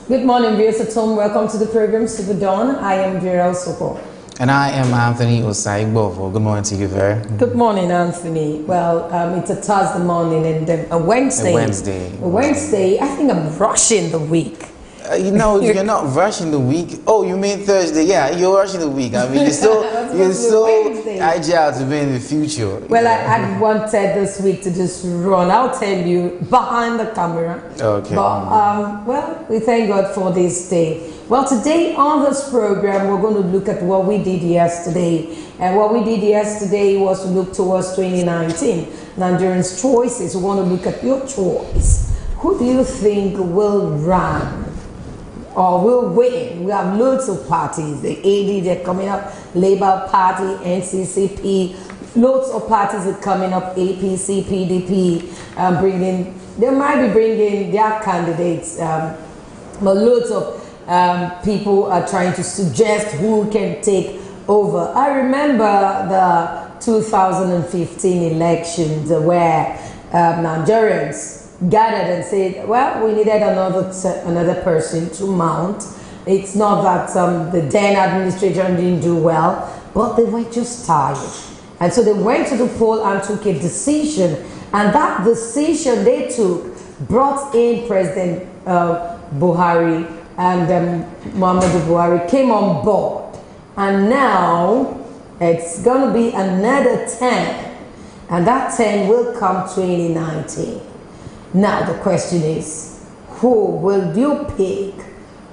Good morning, viewers at home. Welcome to the program SuperDawn. I am Vera Soko. And I am Anthony Osai-Bovo. Good morning to you, Vera. Good morning, Anthony. Well, it's a Thursday morning and a Wednesday. A Wednesday. I think I'm rushing the week. You're not rushing the week. Oh, you mean Thursday? Yeah, you're rushing the week. I mean, you're so agile to be in the future. Well, I wanted this week to just run. I'll tell you behind the camera. Okay. But well, we thank God for this day. Well, today on this program, we're going to look at what we did yesterday. And what we did yesterday was to look towards 2019. Nigerians' choices. We want to look at your choice. Who do you think will run? Or will win? We have loads of parties. The AD, they're coming up. Labour Party, NCCP. Loads of parties are coming up. APC, PDP, they might be bringing their candidates. But loads of people are trying to suggest who can take over. I remember the 2015 elections where Nigerians gathered and said, well, we needed another person to mount. It's not that the then administration didn't do well, but they were just tired. And so they went to the poll and took a decision. And that decision they took brought in President Buhari, and Muhammadu Buhari came on board. And now it's going to be another 10. And that 10 will come 2019. Now the question is, who will you pick?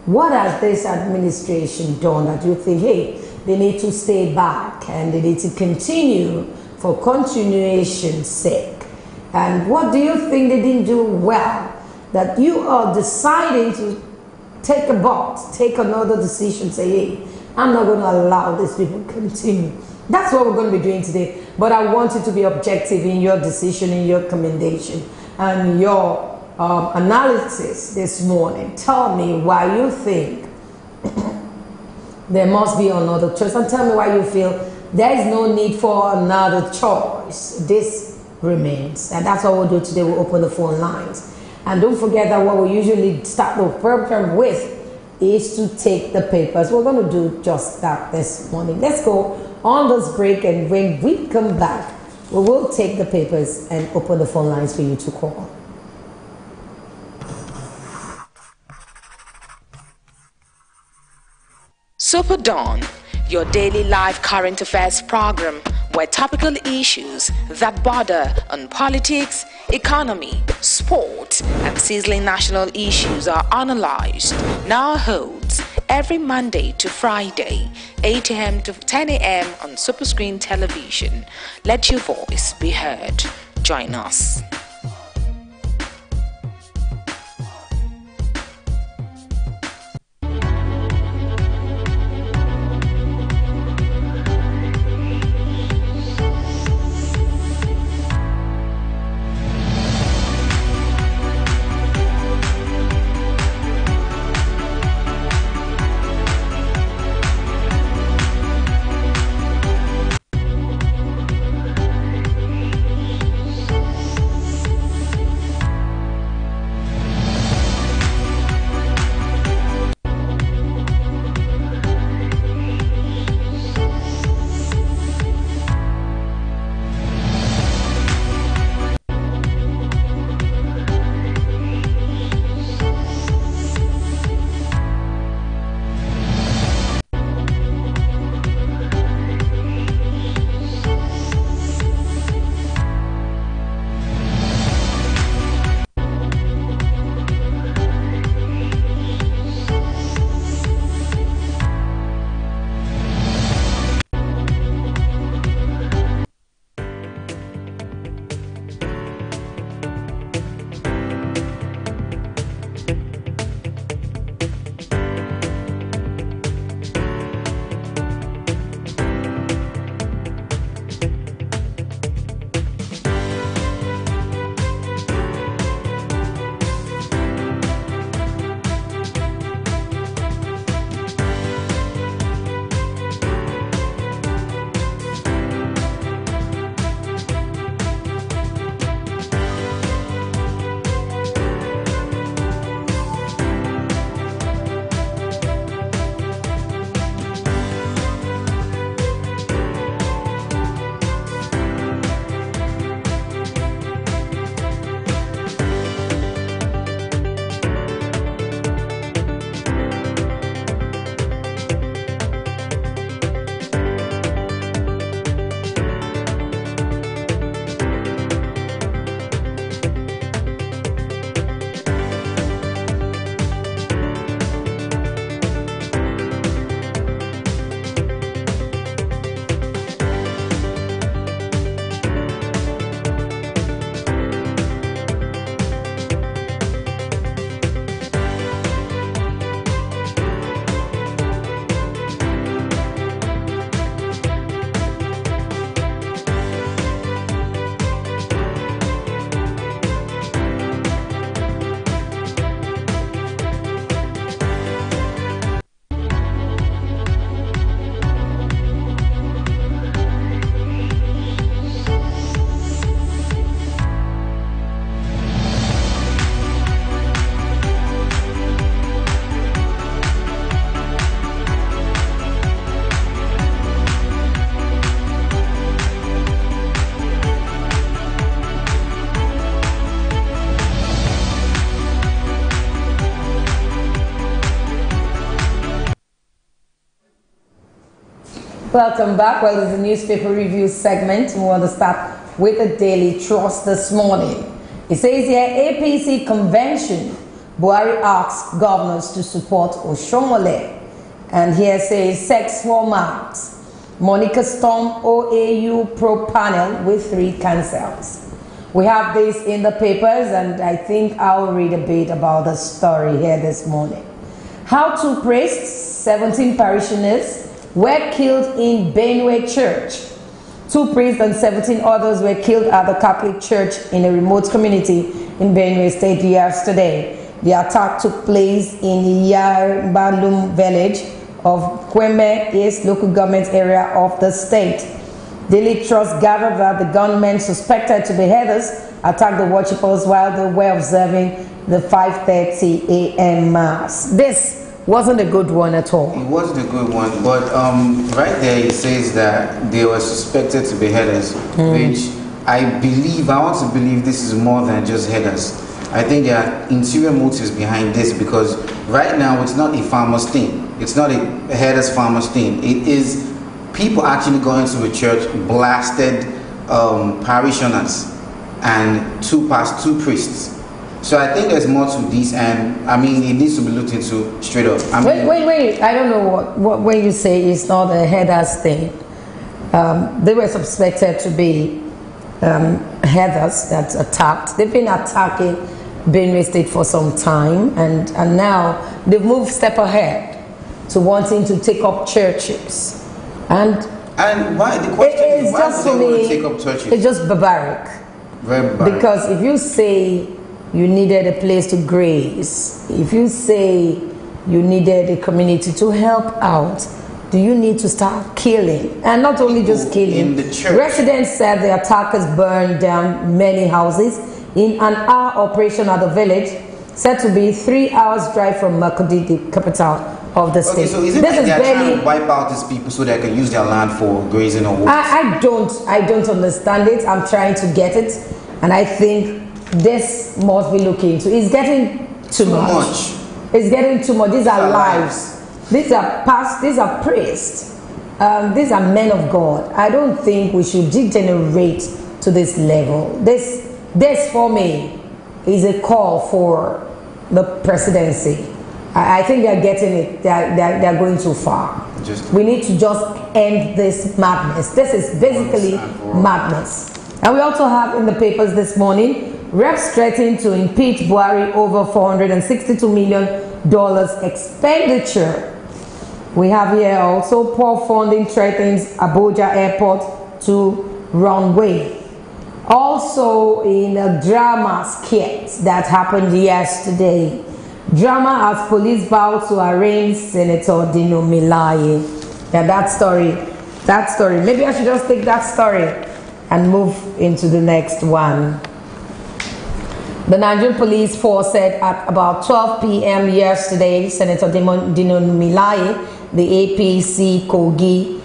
What has this administration done that you think, hey, they need to stay back and they need to continue for continuation's sake? And what do you think they didn't do well that you are deciding to take another decision, say, hey, I'm not going to allow these people to continue? That's what we're going to be doing today. But I want you to be objective in your decision, in your commendation, and your analysis this morning. Tell me why you think there must be another choice, and tell me why you feel there is no need for another choice. This remains, and that's what we'll do today. We'll open the phone lines, and don't forget that what we usually start the program with is to take the papers. We're going to do just that this morning. Let's go on this break, and when we come back, we will take the papers and open the phone lines for you to call. SuperDawn, your daily live current affairs program where topical issues that border on politics, economy, sport, and sizzling national issues are analyzed, now holds every Monday to Friday, 8 a.m. to 10 a.m. on Superscreen Television. Let your voice be heard. Join us. Welcome back. Well, it's a newspaper review segment. We want to start with the Daily Trust this morning. It says here, APC convention. Buhari asks governors to support Oshomole. And here says, sex for marks. Monica storm OAU pro panel with 3 cancels. We have this in the papers, and I think I'll read a bit about the story here this morning. How 2 priests, 17 parishioners, were killed in Benue Church. 2 priests and 17 others were killed at the Catholic Church in a remote community in Benue State yesterday. The attack took place in Yarbalum village of Kweme East local government area of the state. Daily Trust gathered that the gunmen suspected to be headers attacked the worshippers while they were observing the 5:30 a.m. mass. This wasn't a good one at all. It wasn't a good one, but right there it says that they were suspected to be headers, which I want to believe this is more than just headers. I think there are interior motives behind this, because right now it's not a farmer's thing. It's not a headers farmer's thing. It is people actually going to a church, blasted parishioners and two priests. So I think there's more to this, and I mean it needs to be looked into straight up. Wait! I don't know what when you say it's not a headers thing. They were suspected to be headers that attacked. They've been attacking Benue State for some time, and now they've moved step ahead to wanting to take up churches. And why the question is why do they want to take up churches? It's just barbaric. Very barbaric. Because if you say you needed a place to graze, if you say you needed a community to help out, do you need to start killing? And not only just killing. In the church. Residents said the attackers burned down many houses in an hour operation at the village, said to be 3 hours drive from Makurdi, the capital of the state. Okay, so is it like they're trying to wipe out these people so they can use their land for grazing or what? I don't understand it. I'm trying to get it, and I think this must be looked into. It's getting too much. It's getting too much. These are lives. These are pastors. These are priests. These are men of God. I don't think we should degenerate to this level. This for me is a call for the presidency. I think they're getting it. They're going too far. We need to just end this madness. This is basically madness. And we also have in the papers this morning, reps threatening to impeach Buhari over $462 million expenditure. We have here also poor funding threatens Abuja airport to runway. Also in a drama skit that happened yesterday. Drama as police vow to arraign Senator Dino Melaye. Yeah, that story. Maybe I should just take that story and move into the next one. The Nigerian police force said at about 12 p.m. yesterday, Senator Dino Melaye, the APC Kogi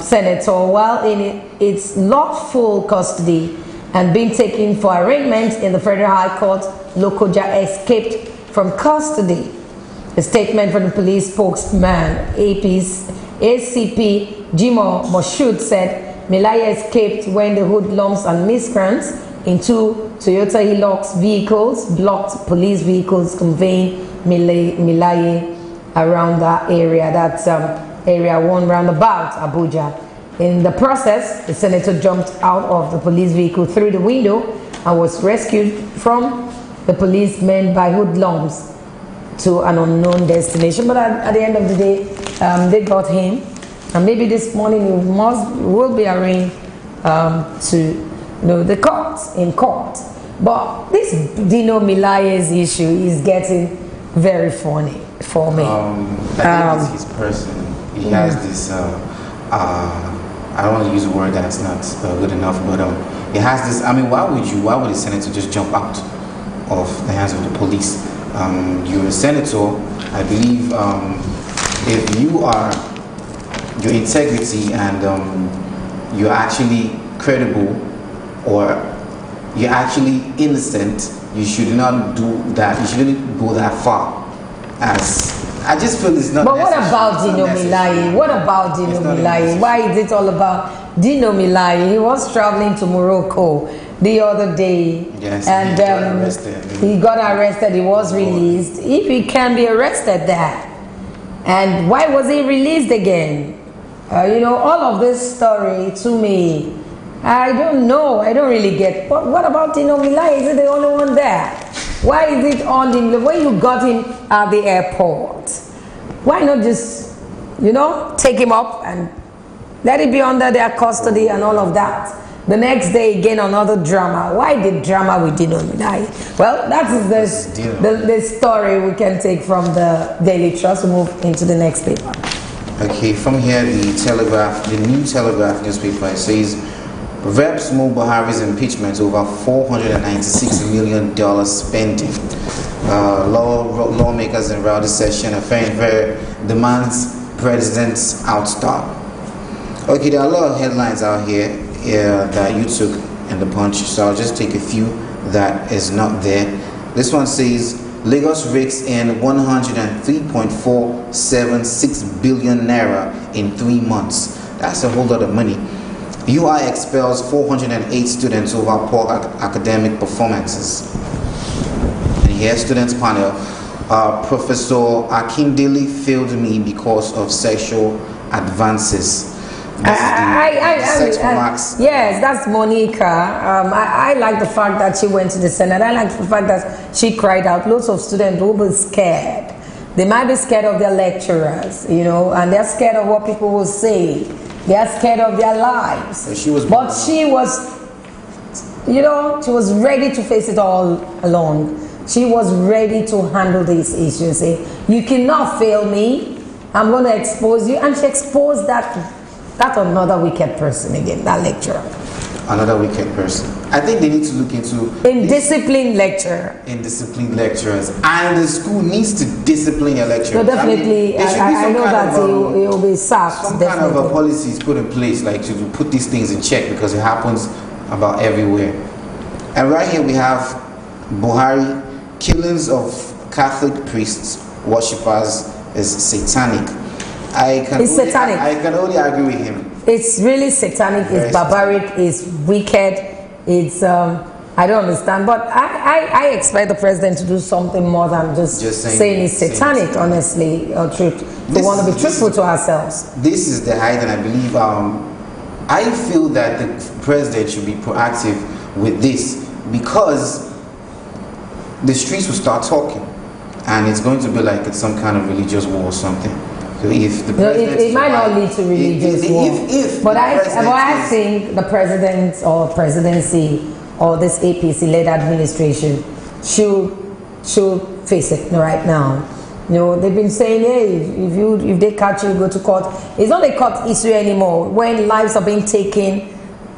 senator, while in its lawful custody and being taken for arraignment in the Federal High Court, Lokoja escaped from custody. A statement from the police spokesman, ACP Jimo Moshood, said Melaye escaped when the hoodlums and miscreants in 2 Toyota Hilux vehicles blocked police vehicles conveying Melaye around that area. That's Area 1 roundabout, Abuja. In the process, the senator jumped out of the police vehicle through the window and was rescued from the policemen by hoodlums to an unknown destination. But at the end of the day, they got him. And maybe this morning he will be arraigned to the court. But this Dino Melaye's issue is getting very funny for me. I think it's his person. He has this, I don't want to use a word that's not good enough, but he has this, I mean, why would the senator just jump out of the hands of the police? You're a senator. I believe if you are, your integrity and you're actually credible or you're actually innocent, you should not do that. You shouldn't go that far as I just feel it's not. But what about Dino Milai? What about Dino Milai? Why is it all about Dino Milai? He was traveling to Morocco the other day, yes, and he got arrested. He was released. If he can be arrested there, and why was he released again? You know, all of this story to me, I don't know. I don't really get. But what about Dino Milai? Is he the only one there? Why is it on him? When you got him at the airport, why not just, you know, take him up and let it be under their custody and all of that? The next day, again, another drama. Why the drama with Dino Milai? Well, that is the story we can take from the Daily Trust. We'll move into the next paper. Okay, from here, the Telegraph, the New Telegraph newspaper, it says, Reps move Buhari's impeachment over $496 million spending. Lawmakers in rowdy session, affair demands president's outstar. Okay, there are a lot of headlines out here that you took in the Punch, so I'll just take a few that is not there. This one says, Lagos rakes in 103.476 billion naira in 3 months. That's a whole lot of money. UI expels 408 students over poor academic performances. And here, students panel, Professor Akindele failed me because of sexual advances. Yes, that's Monica. I like the fact that she went to the Senate. I like the fact that she cried out. Lots of students will be scared. They might be scared of their lecturers, you know, and they're scared of what people will say. They are scared of their lives. But she was, you know, she was ready to face it all along. She was ready to handle these issues. Say, you cannot fail me. I'm going to expose you. And she exposed that another wicked person again, that lecturer. Another wicked person. I think they need to look into indisciplined lecturer. Indisciplined lecturers, and the school needs to discipline your lecturers. So definitely, I know that he'll be sacked. Some kind of a policy is put in place, like to put these things in check, because it happens about everywhere. And right here we have Buhari, killings of Catholic priests, worshippers is satanic. I can only agree with him. It's really satanic, it's barbaric, it's wicked, it's, I don't understand. But I expect the president to do something more than just saying it's satanic, honestly, or truth. We want to be truthful to ourselves. This is the height, and I believe, I feel that the president should be proactive with this, because the streets will start talking, and it's going to be like it's some kind of religious war or something. So if the it might not lead to religious war, but I think the president or presidency or this APC-led administration should face it right now. You know, they've been saying, hey, if they catch you, go to court. It's not a court issue anymore. When lives are being taken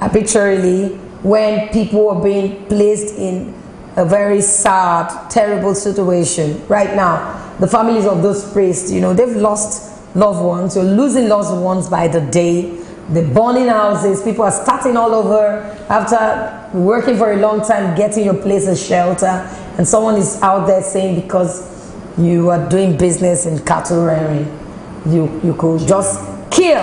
arbitrarily, when people are being placed in a very sad, terrible situation right now, the families of those priests, you know, they've lost loved ones. You're losing loved ones by the day. They're burning houses. People are starting all over after working for a long time, getting your place a shelter, and someone is out there saying because you are doing business in cattle rearing, you could just kill.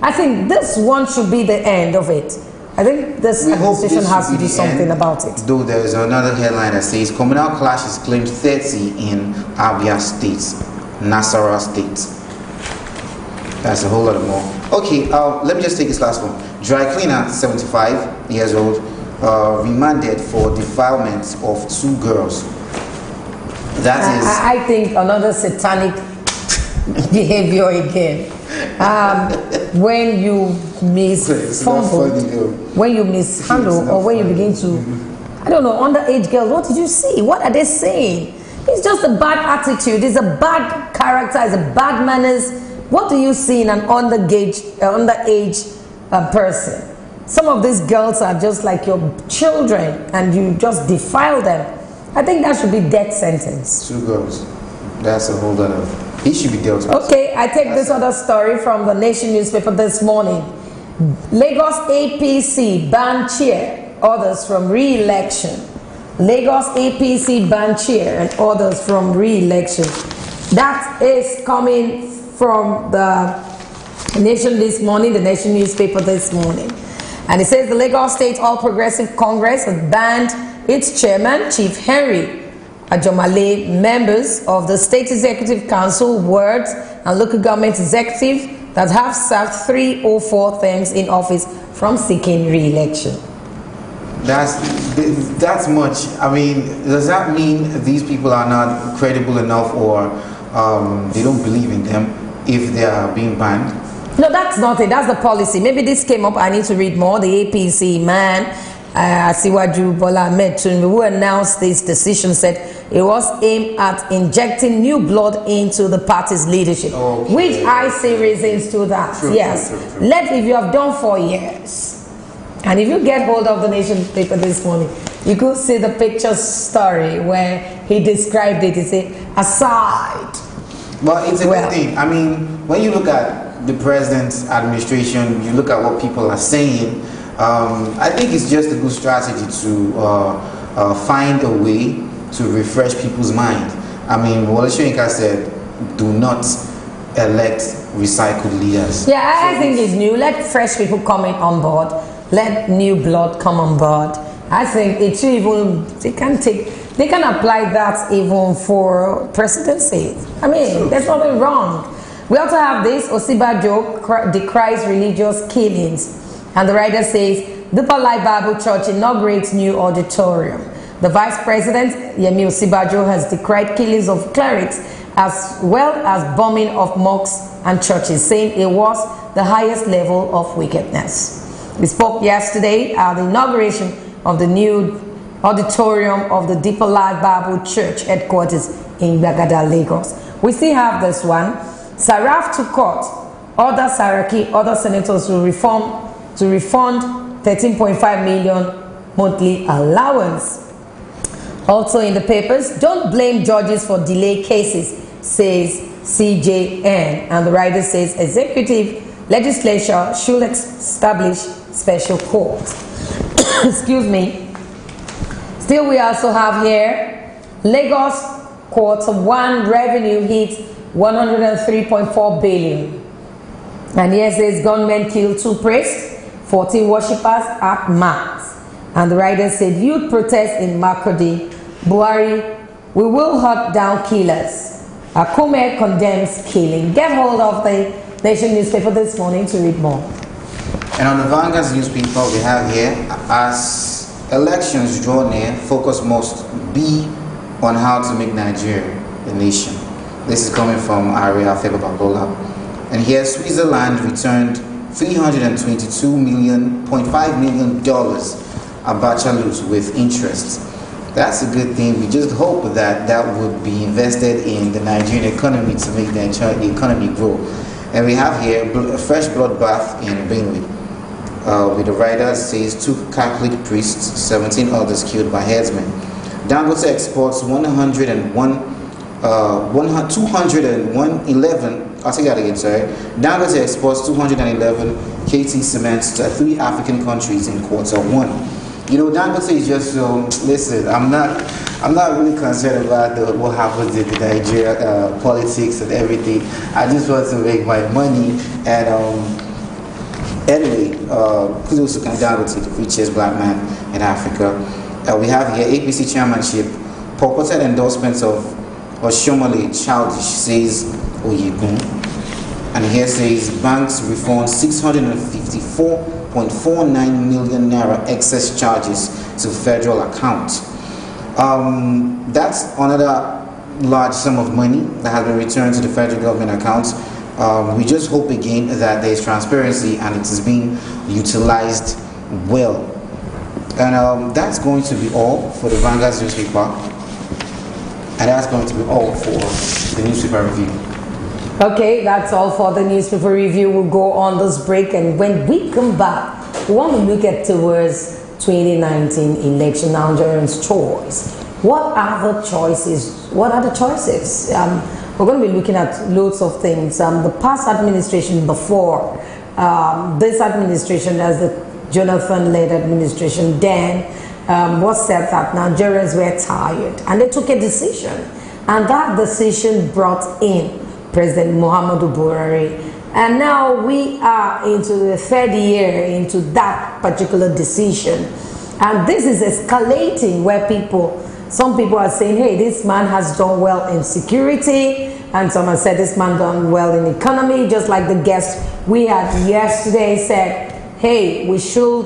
I think this one should be the end of it. I think this administration has to do something about it. Though there is another headline that says communal clashes claims 30 in Abia State, Nasarawa State. That's a whole lot more. Okay, let me just take this last one. Dry cleaner, 75 years old, remanded for defilement of 2 girls. I think another satanic behavior again. When you mishandle, or when you begin to, I don't know, underage girls, what did you see? What are they saying? It's just a bad attitude. It's a bad character. It's a bad manners. What do you see in an underage person? Some of these girls are just like your children, and you just defile them. I think that should be death sentence. 2 girls. That's a whole lot of. He should be dealt with. Okay, I take this other story from the Nation newspaper this morning. Lagos APC ban chair, others from re-election. Lagos APC ban chair and others from re-election. That is coming from the Nation this morning, the Nation newspaper this morning. And it says the Lagos State All Progressive Congress has banned its chairman, Chief Henry Ajomale, members of the State Executive Council, wards, and local government executive that have served 3 or 4 terms in office from seeking re-election. That's much. I mean, does that mean these people are not credible enough, or they don't believe in them if they are being banned? No, that's not it. That's the policy. Maybe this came up. I need to read more. The APC man, Asiwaju Bola Ahmed Tinubu, who announced this decision, said it was aimed at injecting new blood into the party's leadership, okay, which I see reasons to that. True, yes. True. If you have done 4 years, and if you get hold of the Nation paper this morning, you could see the picture story where he described it. He said, aside. Well, it's a good thing. I mean, when you look at the president's administration, you look at what people are saying, I think it's just a good strategy to find a way to refresh people's mind. I mean, Wole Soyinka said, do not elect recycled leaders. Yeah, I think it's new. Let fresh people come in on board. Let new blood come on board. I think it should even, they can apply that even for presidency. I mean, there's nothing wrong. We also have this, Osibajo decries religious killings. And the writer says, Deeper Life Bible Church inaugurates new auditorium. The Vice President, Yemi Osibajo, has decried killings of clerics as well as bombing of mosques and churches, saying it was the highest level of wickedness. We spoke yesterday at the inauguration of the new auditorium of the Deeper Life Bible Church headquarters in Gbagada, Lagos. We still have this one. Saraf to court, order Saraki, other senators to refund 13.5 million monthly allowance. Also in the papers, don't blame judges for delay cases, says CJN. And the writer says executive legislature should establish special court. Excuse me. Still, we also have here Lagos Q1 revenue hit 103.4 billion. And here says gunmen killed 2 priests, 14 worshippers at Mass. And the writer said youth protest in Makurdi. Buhari, we will hunt down killers. Akume condemns killing. Get hold of the Nation newspaper this morning to read more. And on the Vanguard newspaper we have here, as elections draw near, focus must be on how to make Nigeria a nation. This is coming from Aria Febababola. And here, Switzerland returned $322.5 million Abacha loot with interest. That's a good thing. We just hope that that would be invested in the Nigerian economy to make the economy grow. And we have here a fresh bloodbath in Benue. With the writer says 2 Catholic priests, 17 others killed by headsmen. Dangote exports 211 KT cement to 3 African countries in Q1. You know, Dangote is just so. Listen, I'm not really concerned about what happens in the Nigeria politics and everything. I just want to make my money. And anyway, kudos to Dangote, the richest black man in Africa. We have here APC chairmanship, purported endorsements of Oshomole childish, says Oyegun. And here says banks refund 654.49 million naira excess charges to federal account. That's another large sum of money that has been returned to the federal government accounts. We just hope again that there is transparency and it is being utilized well. And that's going to be all for the Vanguard newspaper. And that's going to be all for the newspaper review. Okay, that's all for the newspaper review. We'll go on this break, and when we come back, we want to look at towards 2019 election, Nigerians' choice. What are the choices? What are the choices? We're going to be looking at loads of things. The past administration before this administration, as the Jonathan-led administration, then was said that Nigerians were tired, and they took a decision. And that decision brought in President Muhammadu Buhari. And now we are into the third year into that particular decision. And this is escalating where some people are saying, hey, this man has done well in security. And some have said this man done well in economy. Just like the guest we had yesterday said, hey, we should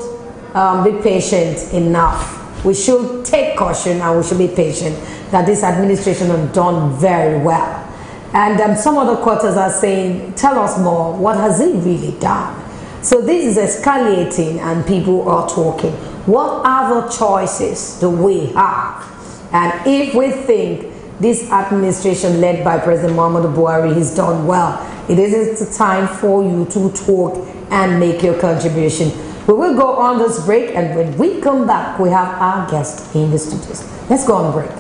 be patient enough. We should take caution and we should be patient that this administration has done very well. And some other quarters are saying, tell us more, what has it really done? So this is escalating and people are talking. What other choices do we have? And if we think this administration led by President Muhammadu Buhari has done well, it is the time for you to talk and make your contribution. We will go on this break, and when we come back, we have our guest in the studios. Let's go on break.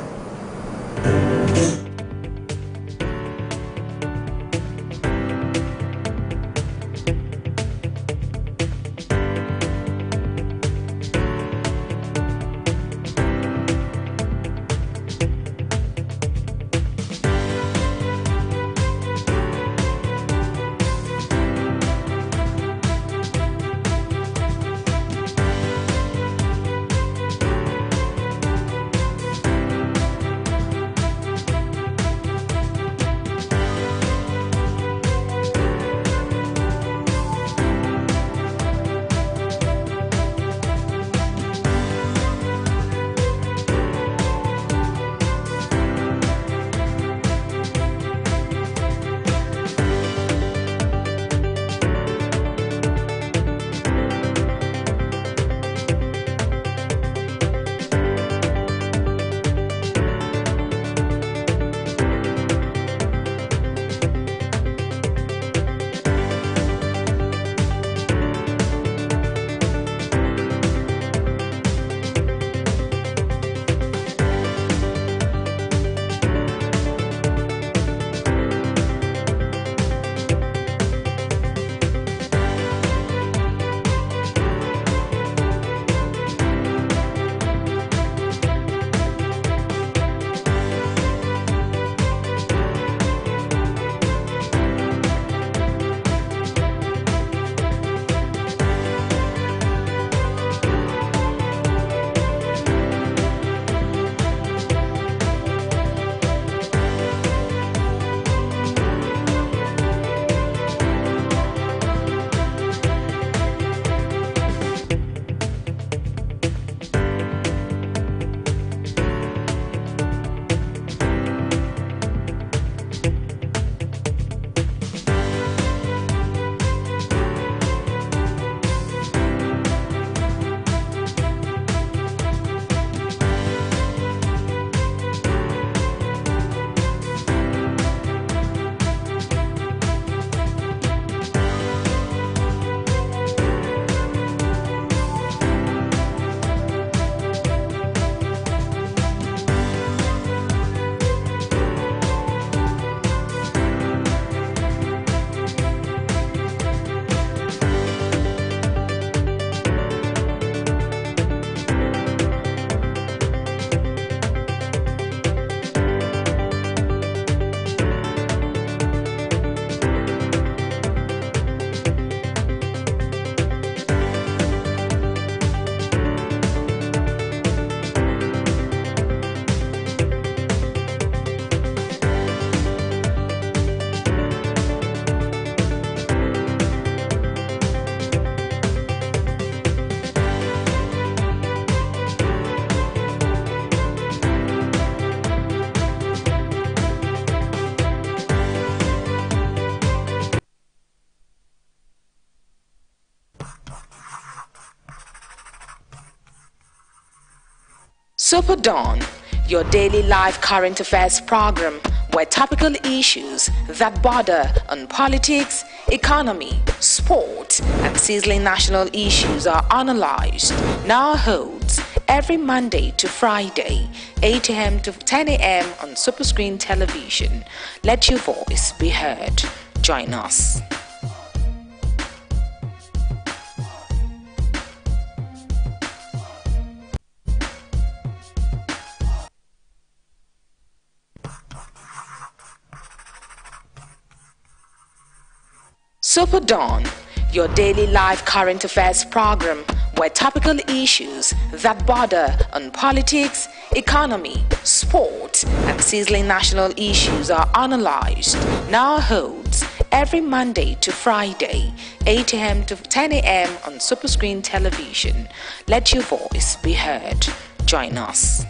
SuperDawn, your daily live current affairs program where topical issues that border on politics, economy, sport, and sizzling national issues are analyzed, now holds every Monday to Friday, 8 a.m. to 10 a.m. on Superscreen television. Let your voice be heard. Join us. SuperDawn, your daily live current affairs program where topical issues that border on politics, economy, sport, and sizzling national issues are analyzed, now holds every Monday to Friday, 8 a.m. to 10 a.m. on Superscreen Television. Let your voice be heard. Join us.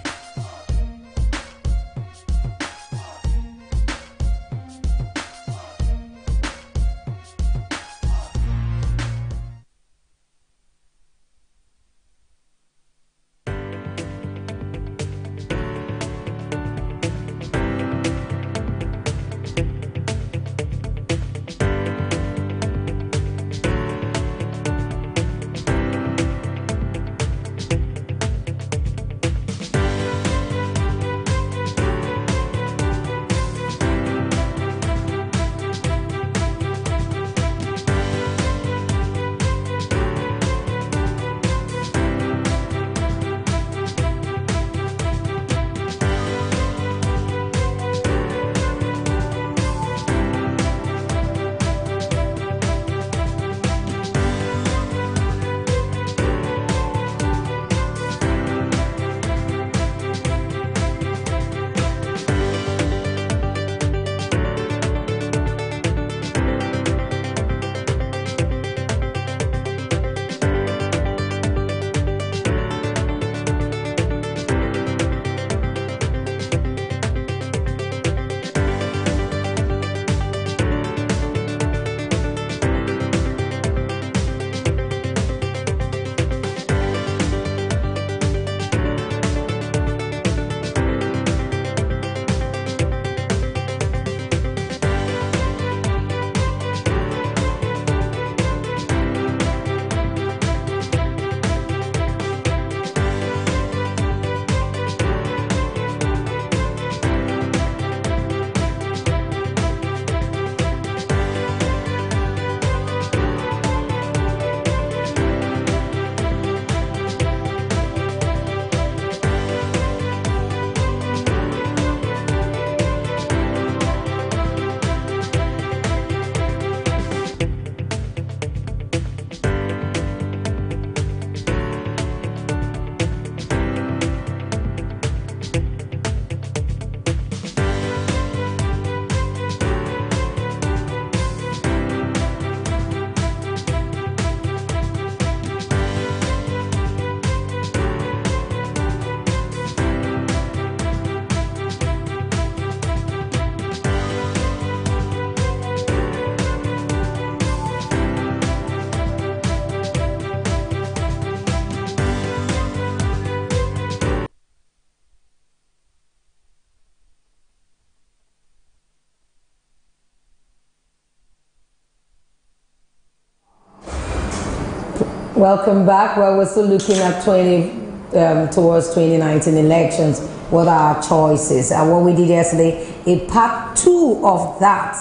Welcome back. Well, we're still looking at towards 2019 elections. What are our choices? And what we did yesterday, a part 2 of that,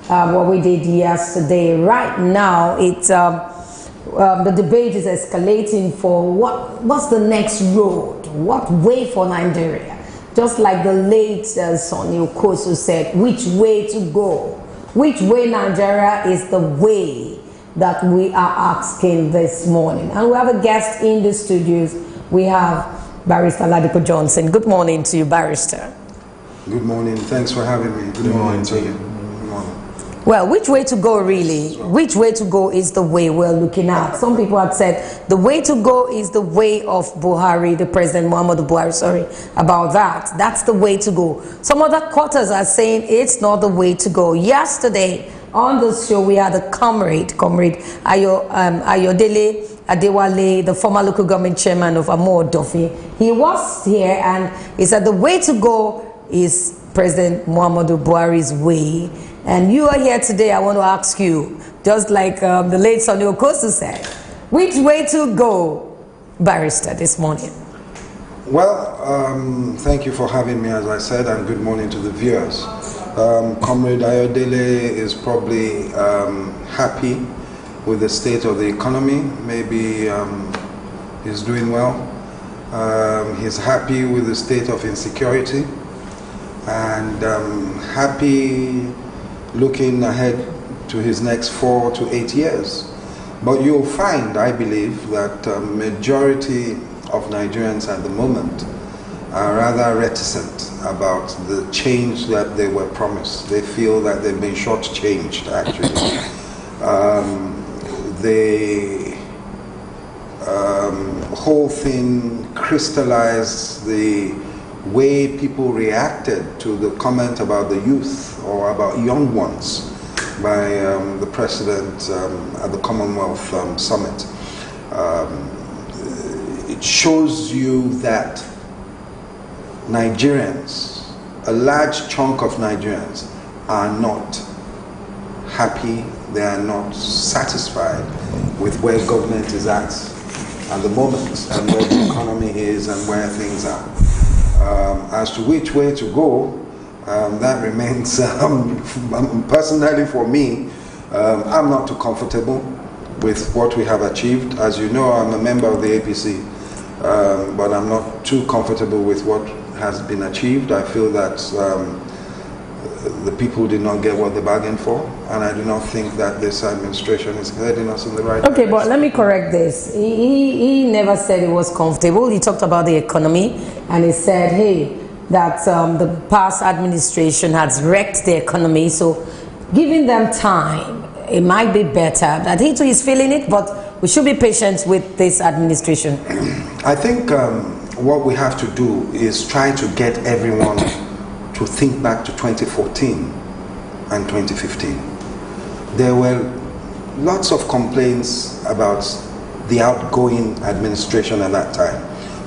what we did yesterday. Right now, it's the debate is escalating for what's the next road, what way for Nigeria. Just like the late Sonny Okosu said, which way to go? Which way Nigeria is the way that we are asking this morning. And we have a guest in the studios. We have Barrister Ladipo Johnson. Good morning to you, Barrister. Good morning. Thanks for having me. Good morning to you. Good morning. Well, which way to go really? Which way to go is the way we're looking at. Some people have said the way to go is the way of Buhari, the President Muhammadu Buhari, sorry, about that. That's the way to go. Some other quarters are saying it's not the way to go. Yesterday, on the show, we had a comrade Ayodele Adewale, the former local government chairman of Amo-Odofin. He was here and he said the way to go is President Muhammadu Buhari's way. And you are here today, I want to ask you, just like the late Sonny Okosu said, which way to go, Barrister, this morning? Well, thank you for having me, as I said, and good morning to the viewers. Comrade Ayodele is probably happy with the state of the economy. Maybe he's doing well. He's happy with the state of insecurity and happy looking ahead to his next 4 to 8 years. But you'll find, I believe, that majority of Nigerians at the moment are rather reticent about the change that they were promised. They feel that they've been shortchanged, actually. The whole thing crystallized the way people reacted to the comment about the youth or about young ones by the president at the Commonwealth Summit. It shows you that Nigerians, a large chunk of Nigerians, are not happy, they are not satisfied with where government is at the moment and where the economy is and where things are. As to which way to go, that remains, personally for me, I'm not too comfortable with what we have achieved. As you know, I'm a member of the APC, but I'm not too comfortable with what has been achieved. I feel that the people did not get what they bargained for, and I do not think that this administration is heading us in the right direction. Okay, but let me correct this. He never said he was comfortable. He talked about the economy, and he said, hey, that the past administration has wrecked the economy, so giving them time, it might be better. That he too is feeling it, but we should be patient with this administration. I think what we have to do is try to get everyone to think back to 2014 and 2015. There were lots of complaints about the outgoing administration at that time,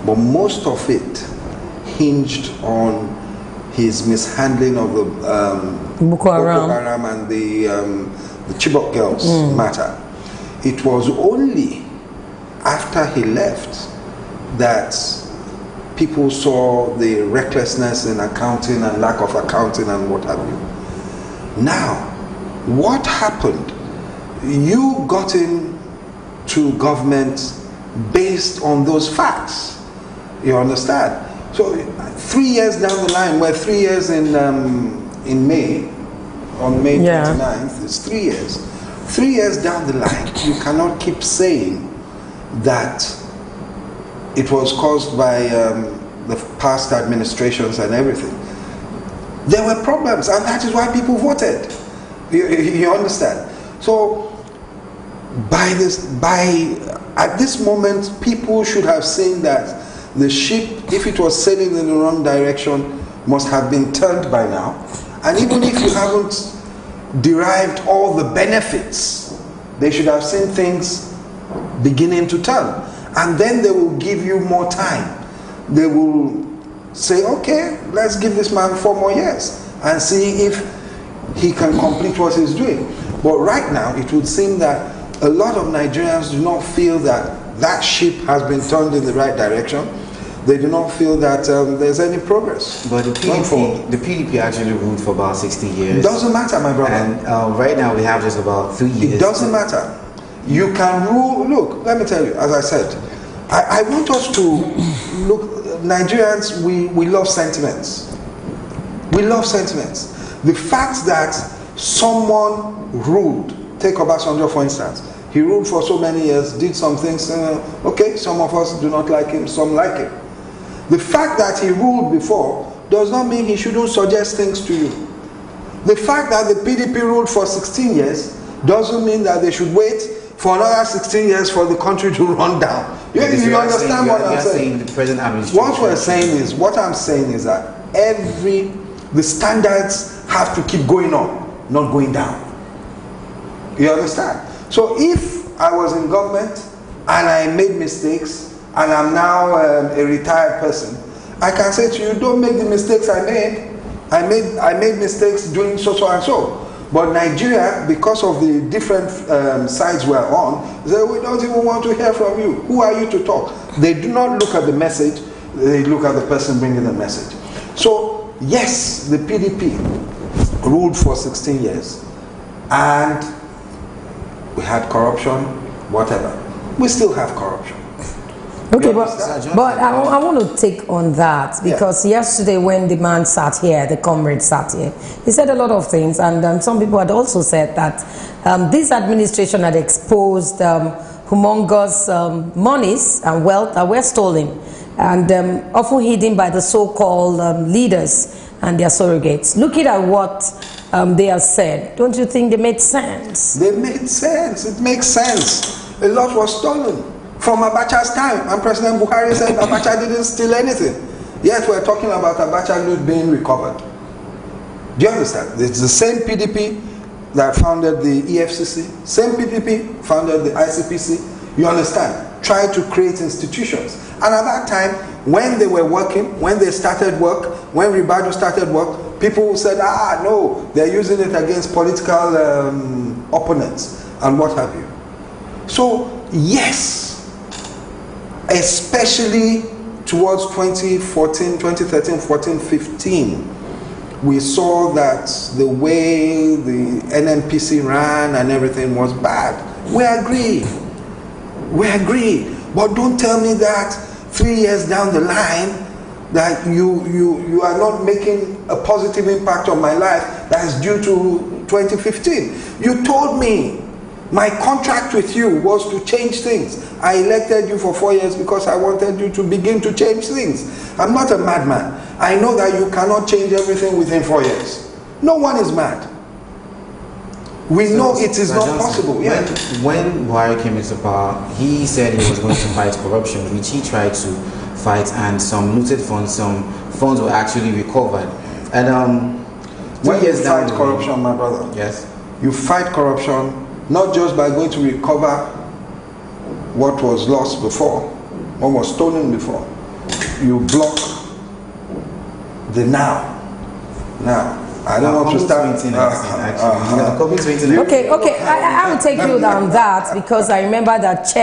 but most of it hinged on his mishandling of the Boko Haram and the Chibok girls matter. It was only after he left that people saw the recklessness in accounting and lack of accounting and what have you. Now, what happened? You got into government based on those facts. You understand? So 3 years down the line, we're 3 years in May, on May 29th, it's 3 years. 3 years down the line, you cannot keep saying that it was caused by the past administrations and everything. There were problems, and that is why people voted. You understand? So at this moment, people should have seen that the ship, if it was sailing in the wrong direction, must have been turned by now. And even if you haven't derived all the benefits, they should have seen things beginning to turn. And then they will give you more time. They will say, okay, let's give this man 4 more years and see if he can complete what he's doing. But right now, it would seem that a lot of Nigerians do not feel that that ship has been turned in the right direction. They do not feel that there's any progress. But the PDP actually ruled for about 60 years. It doesn't matter, my brother. And right now we have just about 3 years. It doesn't matter. You can rule. Look, let me tell you, as I said, I want us to look, Nigerians, we love sentiments. We love sentiments. The fact that someone ruled, take Obasanjo for instance, he ruled for so many years, did some things, okay, some of us do not like him, some like him. The fact that he ruled before does not mean he shouldn't suggest things to you. The fact that the PDP ruled for 16 years doesn't mean that they should wait for another 16 years for the country to run down. You understand what I'm saying? The present administration. What I'm saying is that the standards have to keep going up, not going down. You understand? So if I was in government and I made mistakes and I'm now a retired person, I can say to you, don't make the mistakes I made. I made mistakes doing so and so. But Nigeria, because of the different sides we're on, they we don't even want to hear from you. Who are you to talk? They do not look at the message, they look at the person bringing the message. So, yes, the PDP ruled for 16 years. And we had corruption, whatever. We still have corruption. Okay, but I want to take on that because yesterday when the man sat here, the comrade sat here, he said a lot of things, and some people had also said that this administration had exposed humongous monies and wealth that were stolen and often hidden by the so-called leaders and their surrogates. Looking at what they have said, don't you think they made sense? They made sense. It makes sense. A lot was stolen from Abacha's time, and President Buhari said Abacha didn't steal anything. Yet we're talking about Abacha loot being recovered. Do you understand? It's the same PDP that founded the EFCC, same PDP founded the ICPC. You understand? Tried to create institutions. And at that time, when they were working, when they started work, when Ribadu started work, people said, no, they're using it against political opponents and what have you. So, yes, especially towards 2014, 2013, 14, 15, we saw that the way the NNPC ran and everything was bad. We agree. We agree. But don't tell me that 3 years down the line that you are not making a positive impact on my life that is due to 2015. You told me my contract with you was to change things. I elected you for 4 years because I wanted you to begin to change things. I'm not a madman. I know that you cannot change everything within 4 years. No one is mad. We know it is not possible. When Buhari came into power, he said he was going to fight corruption, which he tried to fight, and some looted funds, some funds were actually recovered. And when you fight corruption, my brother, yes, you fight corruption not just by going to recover what was lost before, what was stolen before. You block the now. I don't want to start. Okay. I will take you down that because I remember that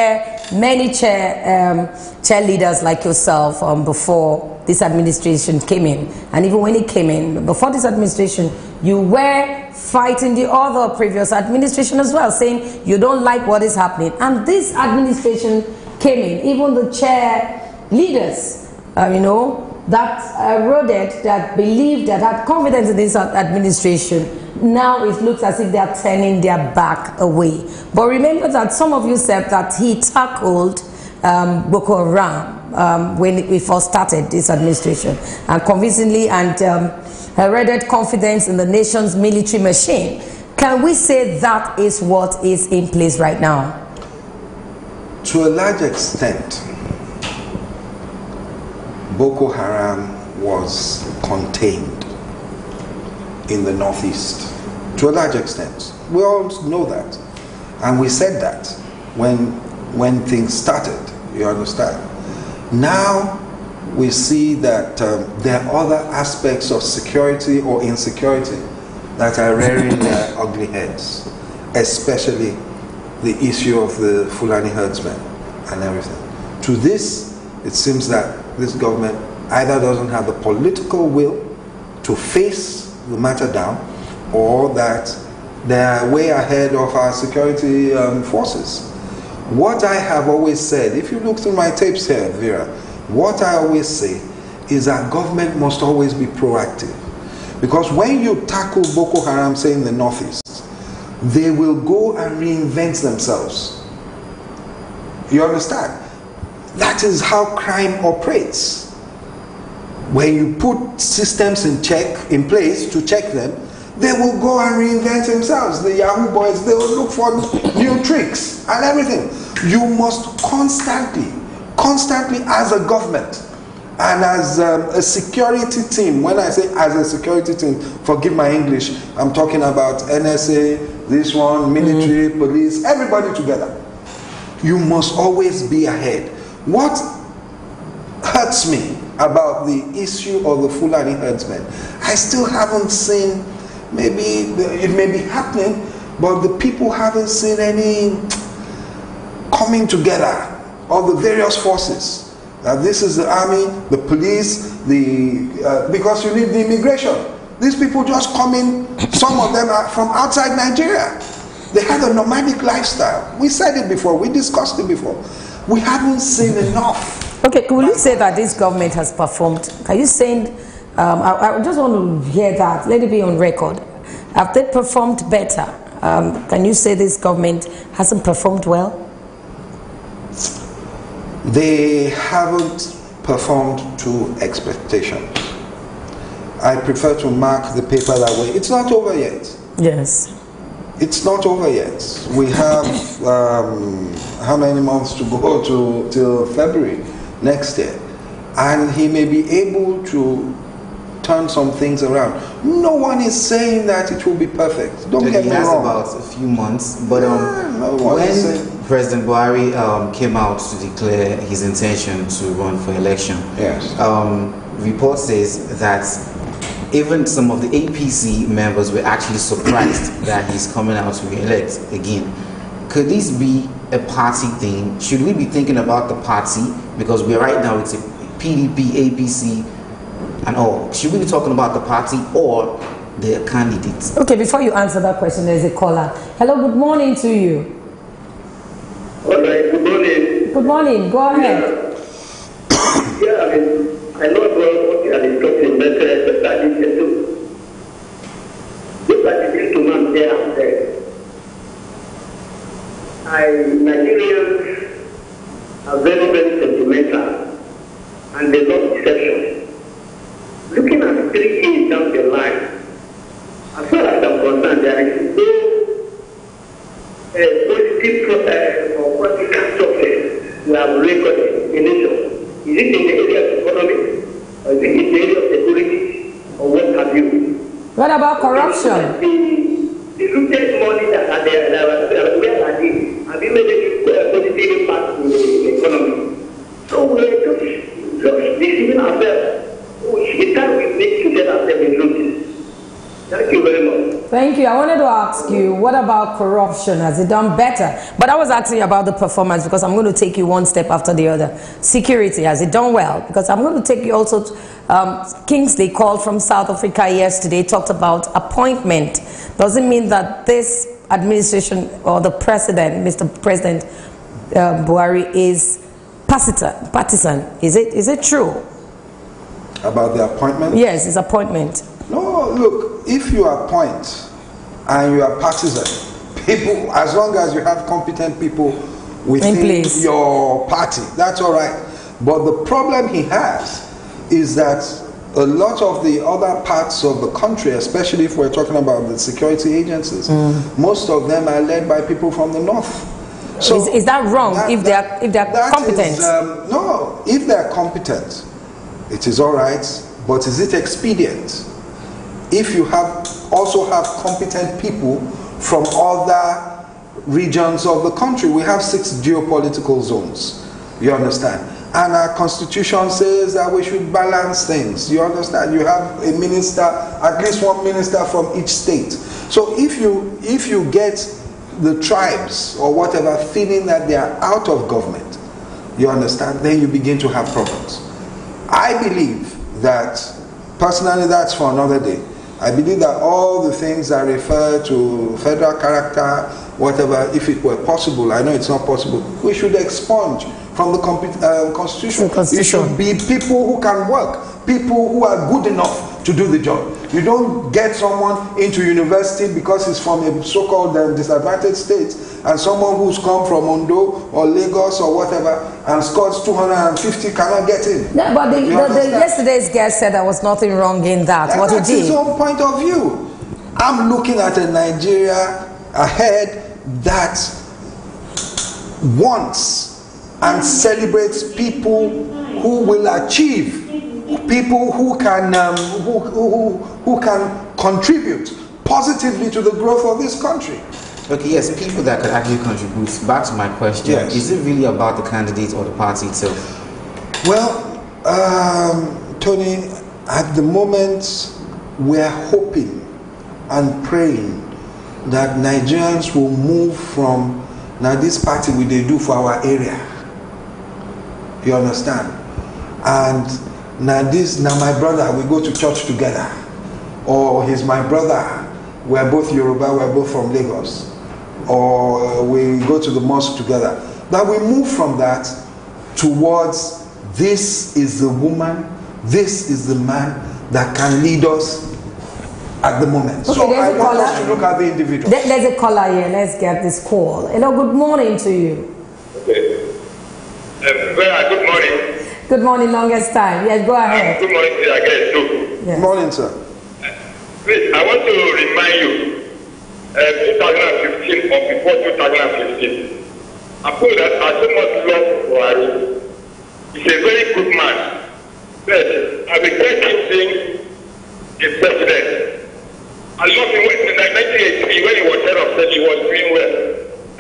many cheerleaders like yourself before this administration came in, and even when it came in, before this administration, you were fighting the other previous administration as well, saying you don't like what is happening. And this administration came in, even the cheerleaders, that eroded, that believed, that had confidence in this administration, now it looks as if they are turning their back away. But remember that some of you said that he tackled Boko Haram when we first started this administration, and convincingly, and eroded confidence in the nation's military machine. Can we say that is what is in place right now? To a large extent, Boko Haram was contained in the Northeast. To a large extent. We all know that. And we said that when things started, you understand. Now we see that there are other aspects of security or insecurity that are rearing their ugly heads, especially the issue of the Fulani herdsmen and everything. To this, it seems that this government either doesn't have the political will to face the matter down, or that they are way ahead of our security forces. What I have always said, if you look through my tapes here, Vera, what I always say is that government must always be proactive. Because when you tackle Boko Haram, say in the Northeast, they will go and reinvent themselves. You understand? That is how crime operates. When you put systems in place to check them, they will go and reinvent themselves. The Yahoo boys, they will look for new tricks and everything. You must constantly as a government and as a security team, when I say as a security team, forgive my English, I'm talking about NSA, this one, military, police, everybody together. You must always be ahead. What hurts me about the issue of the Fulani herdsmen, I still haven't seen, maybe it may be happening, but the people haven't seen any coming together of the various forces. This is the army, the police, because you need the immigration. These people just come in, some of them are from outside Nigeria. They have a nomadic lifestyle. We said it before, we discussed it before. we haven't seen enough. Okay, will you say that this government has performed? Are you saying, I just want to hear that, let it be on record. Have they performed better? Can you say this government hasn't performed well? They haven't performed to expectations. I prefer to mark the paper that way. It's not over yet. Yes. It's not over yet. We have how many months to go till February next year, and he may be able to turn some things around. No one is saying that it will be perfect. Don't get me wrong. He has about a few months, but when President Buhari came out to declare his intention to run for election, yes, report says that even some of the APC members were actually surprised that he's coming out to re-elect again. Could this be a party thing? Should we be thinking about the party? Because we're right now, it's a PDP, APC, and all. Should we be talking about the party or the candidates? Okay, before you answer that question, there's a caller. Hello, good morning to you. All right, good morning. Good morning, go ahead. I know what you are discussing, but look at this too. Look at the gentleman there and there. Nigerians are very, very sentimental, and they love deception. Looking at 3 years down the line, as far as I'm concerned, there is no positive or practical success we have recorded in nation. Is it in the area of economy, or is it in the area of security, or what have you? What about corruption? The looted money that are there, where are they? Have you made a positive impact in the economy? So we're just deceiving ourselves. The time we need to get ourselves in notice. Thank you very much. Thank you. I wanted to ask you, what about corruption? Has it done better? But I was asking about the performance because I'm going to take you one step after the other. Security, has it done well? Because I'm going to take you also to Kingsley called from South Africa yesterday, talked about appointment. Does it mean that this administration or the president, Mr. President Buhari, is partisan? Is it true? About the appointment? Yes, his appointment. No, look, if you appoint and you are partisan, people, as long as you have competent people within your party, that's all right. But the problem he has is that a lot of the other parts of the country, especially if we're talking about the security agencies, most of them are led by people from the north. So is that wrong if they're competent? No, if they're competent, it is all right, but is it expedient? If you also have competent people from other regions of the country, we have 6 geopolitical zones, you understand? And our constitution says that we should balance things, you understand? You have a minister, at least one minister from each state. So if you get the tribes or whatever feeling that they are out of government, you understand, then you begin to have problems. I believe that, personally, that's for another day. I believe that all the things that refer to federal character, whatever, if it were possible, I know it's not possible, we should expunge from the constitution. It should be people who can work, people who are good enough to do the job. You don't get someone into university because he's from a so-called disadvantaged state, and someone who's come from Ondo or Lagos or whatever and scores 250 cannot get in. Yeah, but yesterday's guest said there was nothing wrong in that. And what that's he did. His own point of view. I'm looking at a Nigeria ahead that wants and celebrates people who will achieve, people who can who can contribute positively to the growth of this country. Okay, yes, people that could actually contribute. Back to my question, yes. Is it really about the candidate or the party itself? Well, Tony, at the moment, we're hoping and praying that Nigerians will move from, now this party we they do for our area. You understand? And now my brother, we go to church together. Or he's my brother, we're both Yoruba, we're both from Lagos. Or we go to the mosque together. that we move from that towards this is the woman, this is the man that can lead us at the moment. Okay, So I want us caller. to look at the individual. There's a caller here. Let's get this call. Hello, good morning to you. Okay. Good morning. Good morning, longest time. Yes, go ahead. Good morning, again, too. Yes. Morning, sir. Please, I want to remind you, 2015 or before 2015, I feel that I so much love Buhari. He's a very good man. But I regret him being a president. I love him in 1983 when he was head of state, he was doing well.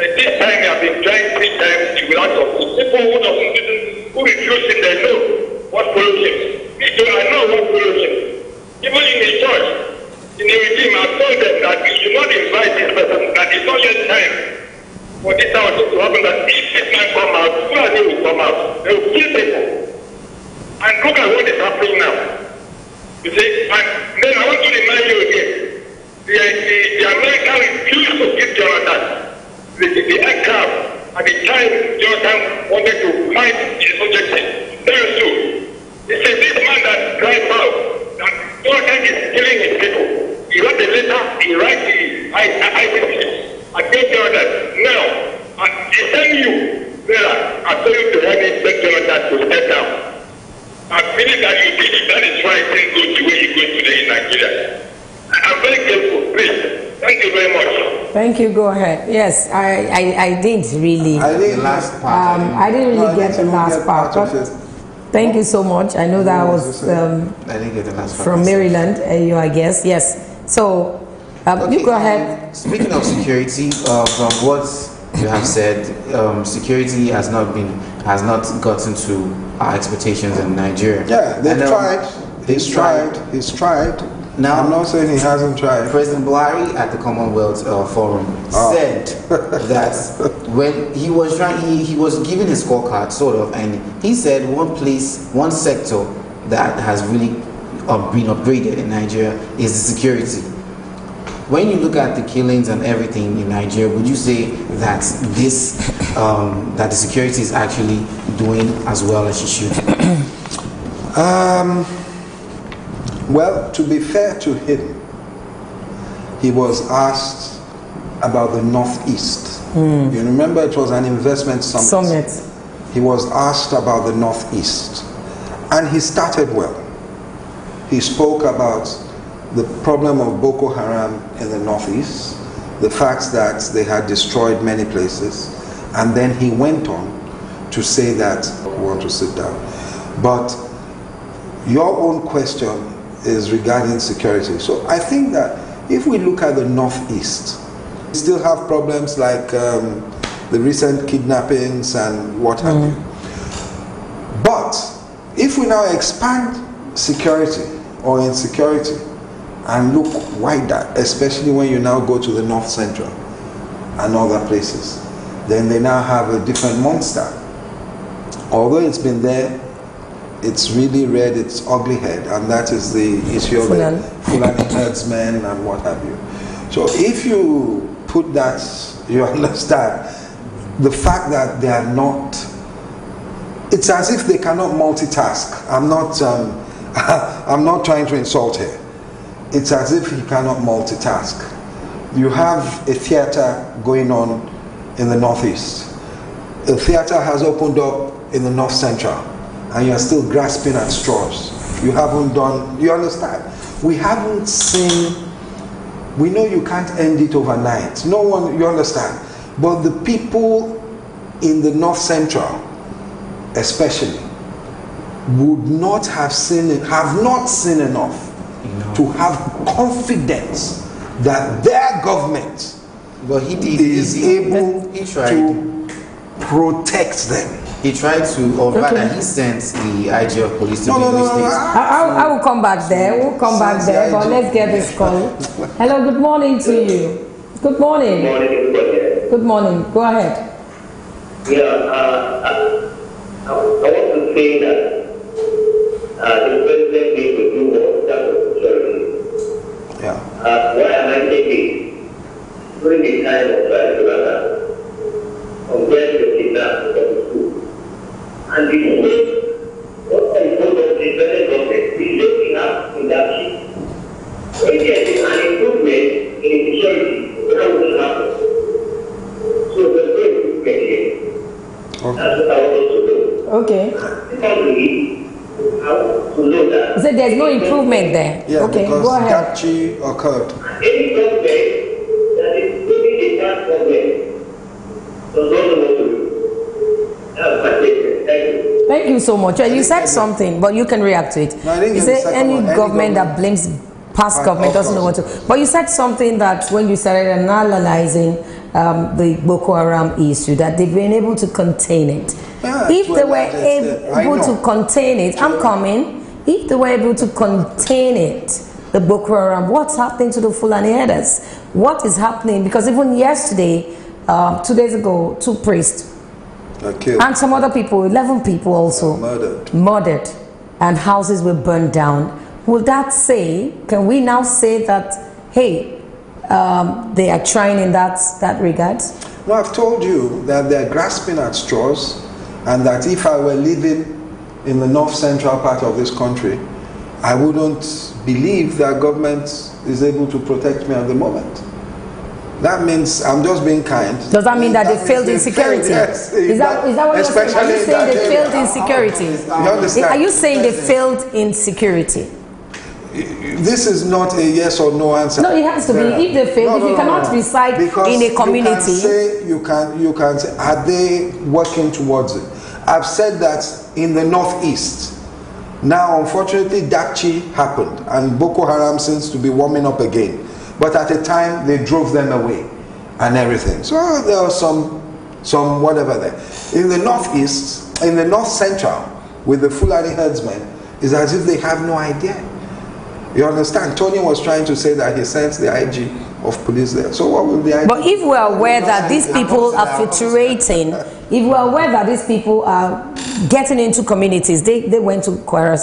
But this time he has been trying 3 times, he will not succeed. People who refuse him, they know what follows him. Me too, I know what follows him. Even in the church, in the regime, I told them that we should not invite this person, that it's not yet time for this kind of thing to happen, that if this man come out, Fulani will come out. They will kill people. And look at what is happening now. You see, and then I want to remind you again, the American refused to give Jonathan the aircraft at the time Jonathan wanted to fight his objective. Very soon. He said, this man that cried out, that Jonathan is killing his people. He wrote a letter, he writes the ICC against Jonathan. Now, he's telling you, I told you to have it, beg Jonathan to step down. I believe that you did it. That is why things go the way you're going today in Nigeria. I'm very careful, please. Thank you very much. Thank you. Go ahead. Yes, I did really. I think The last part. I didn't really get the last part. of But it. thank you so much. I know that was I didn't get the last part. from Maryland. You, I guess. Yes. So Okay, you go ahead. Speaking of security, from what you have said, security has not gotten to our expectations in Nigeria. Yeah, they've And, tried. He's tried. He's tried. Now, I'm not saying he hasn't tried. President Buhari at the Commonwealth Forum said that when he was he was given his scorecard, sort of, and he said one sector that has really been upgraded in Nigeria is the security. When you look at the killings and everything in Nigeria, would you say that that the security is actually doing as well as it should? Well, to be fair to him, he was asked about the Northeast. You remember it was an investment summit. He was asked about the Northeast. And he started well. He spoke about the problem of Boko Haram in the Northeast, the fact that they had destroyed many places, and then he went on to say that, we want to sit down. But your own question is regarding security. So I think that if we look at the Northeast, we still have problems like the recent kidnappings and what have you. But if we now expand security or insecurity and look wider, especially when you now go to the North Central and other places, then they now have a different monster. Although it's been there, it's really reared its ugly head, and that is the issue of the Fulani herdsmen and what have you. So if you put that, you understand, the fact that they are not, it's as if they cannot multitask. I'm not trying to insult here. It's as if he cannot multitask. You have a theater going on in the Northeast. A theater has opened up in the North Central, and you're still grasping at straws. You haven't done, you understand? We haven't seen, we know you can't end it overnight. No one, you understand? But the people in the North Central, especially, would not have seen it, have not seen enough to have confidence that their government is able to protect them. He tried to, or rather, he sent the IG of police to No, I will come back there. We'll come back there, but let's get this call. Hello, good morning to you. Good morning. Good morning, everybody. Good morning. Go ahead. Yeah, I want to say that the president needs to do what that was security. Yeah. Why am I saying this? During the time of Jonathan, compared to kidnapping, That's what I want to do. Okay. Secondly, I want to know that. You said there's no improvement there. Yeah, okay, because go ahead. Gachi occurred. Any government that is doing a bad government does not know what to do. That's my statement. Thank you. Thank you so much. You said something, but you can react to it. No, I didn't You get the said second any one. Any government that government- blames past government doesn't know what to. But you said something that when you started analyzing the Boko Haram issue, that they've been able to contain it. Yeah, If to they a were large extent. I able to know. contain it, I'm coming. If they were able to contain it, the Boko Haram, what's happening to the Fulani herders? What is happening? Because even yesterday, 2 days ago, 2 priests Killed. and some other people, 11 people also murdered, and houses were burned down. Will that say, can we now say that, hey, they are trying in that regard? No, I've told you that they're grasping at straws, and that if I were living in the north central part of this country, I wouldn't believe that government is able to protect me at the moment. That means I'm just being kind. Does that mean that they failed in means security? Yes. Is that what you're saying? Are you saying they failed in security? You understand? Are you saying they failed in security? This is not a yes or no answer. No, it has to be. If they fail, if you cannot reside Because in a community. you can say, are they working towards it? I've said that in the northeast. Now, unfortunately, Dachi happened, and Boko Haram seems to be warming up again. But at the time, they drove them away and everything. So there was some whatever there. In the northeast, in the north central, with the Fulani herdsmen, it's as if they have no idea. You understand? Tony was trying to say that he sent the IG of police there. So what will the IG? But if we are aware that these people are filtrating, if we are aware that these people are getting into communities, they went to Kwara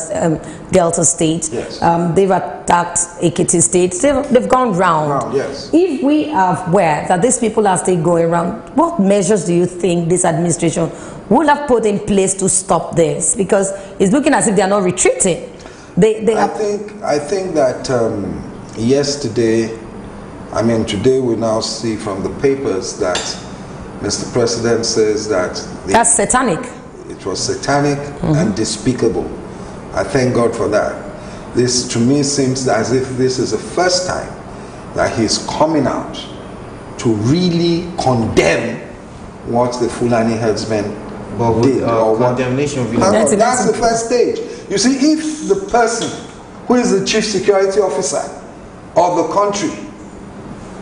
Delta State, Yes. They've attacked Ekiti State, they've gone round. Yes. If we are aware that these people are still going around, what measures do you think this administration would have put in place to stop this? Because it's looking as if they are not retreating. I think that yesterday, I mean today, we now see from the papers that Mr. President says that that's satanic. It was satanic and despicable. I thank God for that. This to me seems as if this is the first time that he's coming out to really condemn what the Fulani herdsmen did. Or condemnation. That's the first stage. You see, if the person who is the chief security officer of the country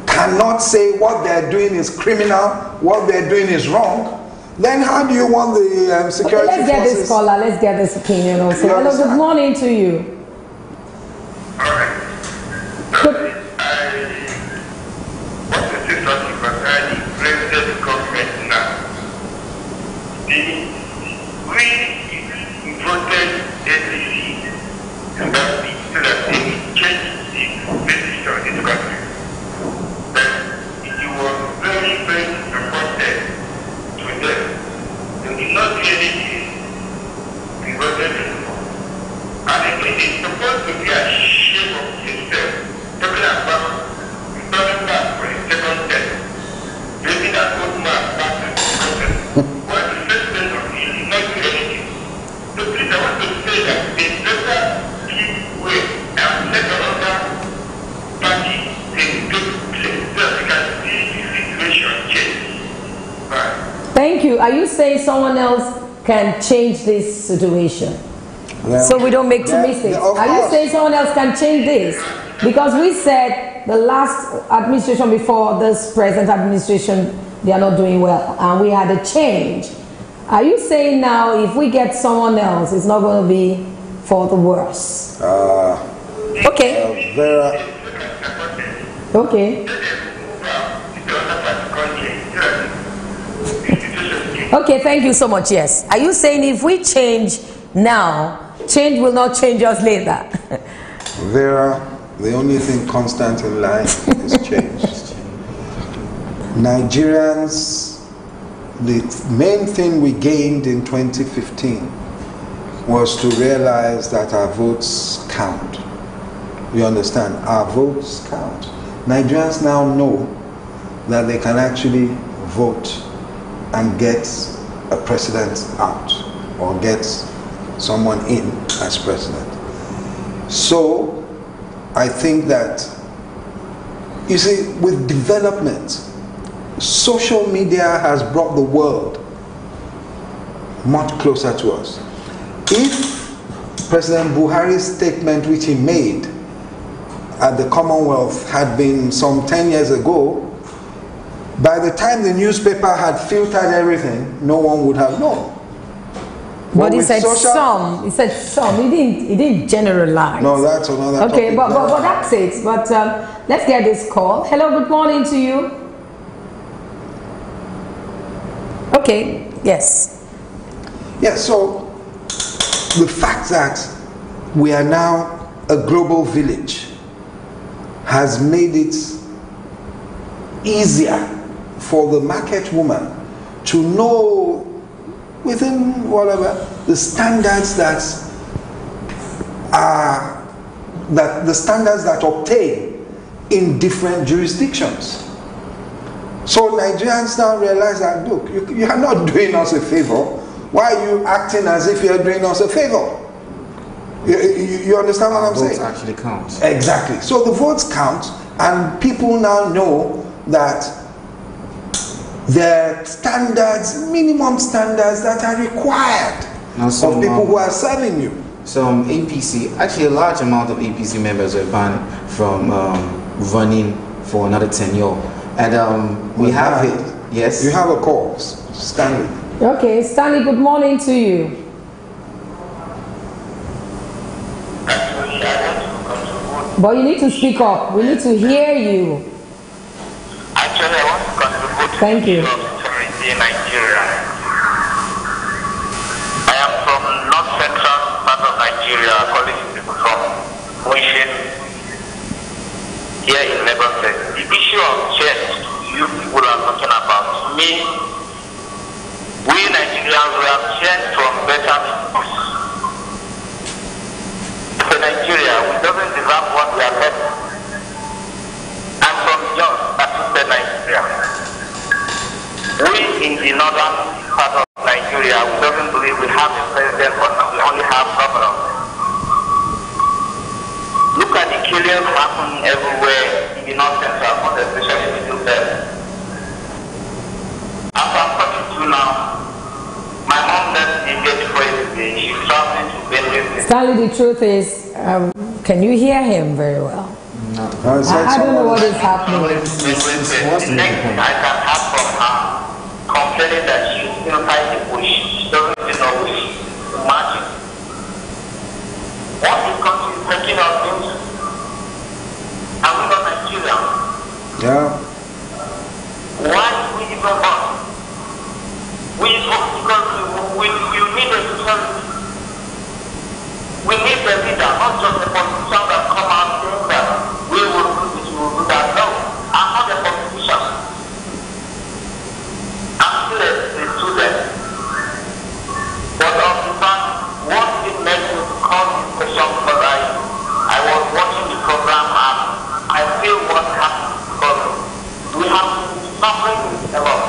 cannot say what they're doing is criminal, what they're doing is wrong, then how do you want the security let's get forces? this caller, let's get this opinion also. Hello, good morning to you. Good. Thank you. Are you saying someone else can change this situation? Well, So we don't make two mistakes. of Are you course. saying someone else can change this? Because we said the last administration before this present administration, they are not doing well, and we had a change. Are you saying now if we get someone else, it's not going to be for the worse? Okay. Vera, Okay. Okay, thank you so much. Yes. Are you saying if we change now, change will not change us later? Vera, the only thing constant in life is change. Nigerians, the main thing we gained in 2015 was to realize that our votes count. You understand? Our votes count. Nigerians now know that they can actually vote and get a president out or get someone in as president. So I think that, you see, with development, social media has brought the world much closer to us. If President Buhari's statement which he made at the Commonwealth had been some 10 years ago, by the time the newspaper had filtered everything, no one would have known. But he said some. He said some. He didn't generalize. No, that's another topic. Okay, but that's it. But let's get this call. Hello, good morning to you. Okay, yes. Yeah, so the fact that we are now a global village has made it easier for the market woman to know within whatever the standards that are the standards that obtain in different jurisdictions. So Nigerians now realize that, look, you are not doing us a favor. Why are you acting as if you are doing us a favor? You understand what I'm saying? Votes actually count. Exactly. So the votes count, and people now know that there are standards, minimum standards that are required of people who are serving you. Some APC, actually a large amount of APC members were banned from running for another tenure. And we have it. Yes? You have a call, Stanley. Okay, Stanley, good morning to you. But you need to speak up. We need to hear you. Actually, I want to contribute to Thank you. security in Nigeria. I am from north central part of Nigeria, calling people from Ocean here in Lagos State. The issue of change you people are talking about, to me, we Nigerians, we have changed from better people. For Nigeria, we doesn't deserve what we are getting. I'm from Jos, assisted Nigeria. We in the northern part of Nigeria, we doesn't believe we have a president, but we only have governor. Look at the killings happening everywhere in the north central part, especially in the middle belt. After I'm 42 now, my mom left India before yesterday. She's traveling to Benue. Stanley, the truth is, can you hear him very well? No. I don't know what is happening. The next thing I can have from her, complaining that she's inside the bush, she doesn't even know which magic. What this country is taking us into, and we are Nigerian. Yeah. Why we even want? Because we need a security. We need a leader, not just a politician that come out saying that we will do this, we will do that. No, I'm not a politician. I'm still a student. But on the back, what it makes me to call this question, because I was watching the program and I feel what happened, because we have been suffering a lot.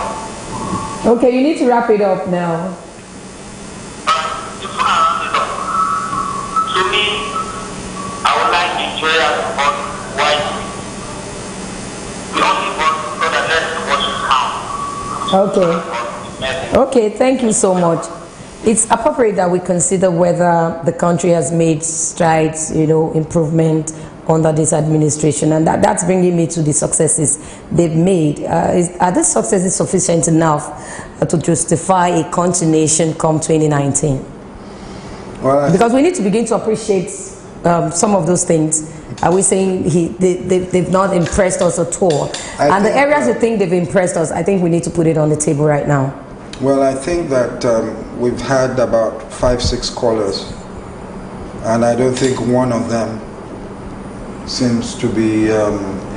Okay, you need to wrap it up now. Before I round it up, to me, I would like Nigeria to vote wisely. We only vote so that let's watch it count. Okay. Okay, thank you so much. It's appropriate that we consider whether the country has made strides, improvement under this administration, and that's bringing me to the successes they've made. Are these successes sufficient enough to justify a continuation come 2019? Well, because we need to begin to appreciate some of those things. Are we saying they've not impressed us at all? And the areas they think they've impressed us, I think we need to put it on the table right now. Well, I think that we've had about 5-6 callers, and I don't think one of them seems to be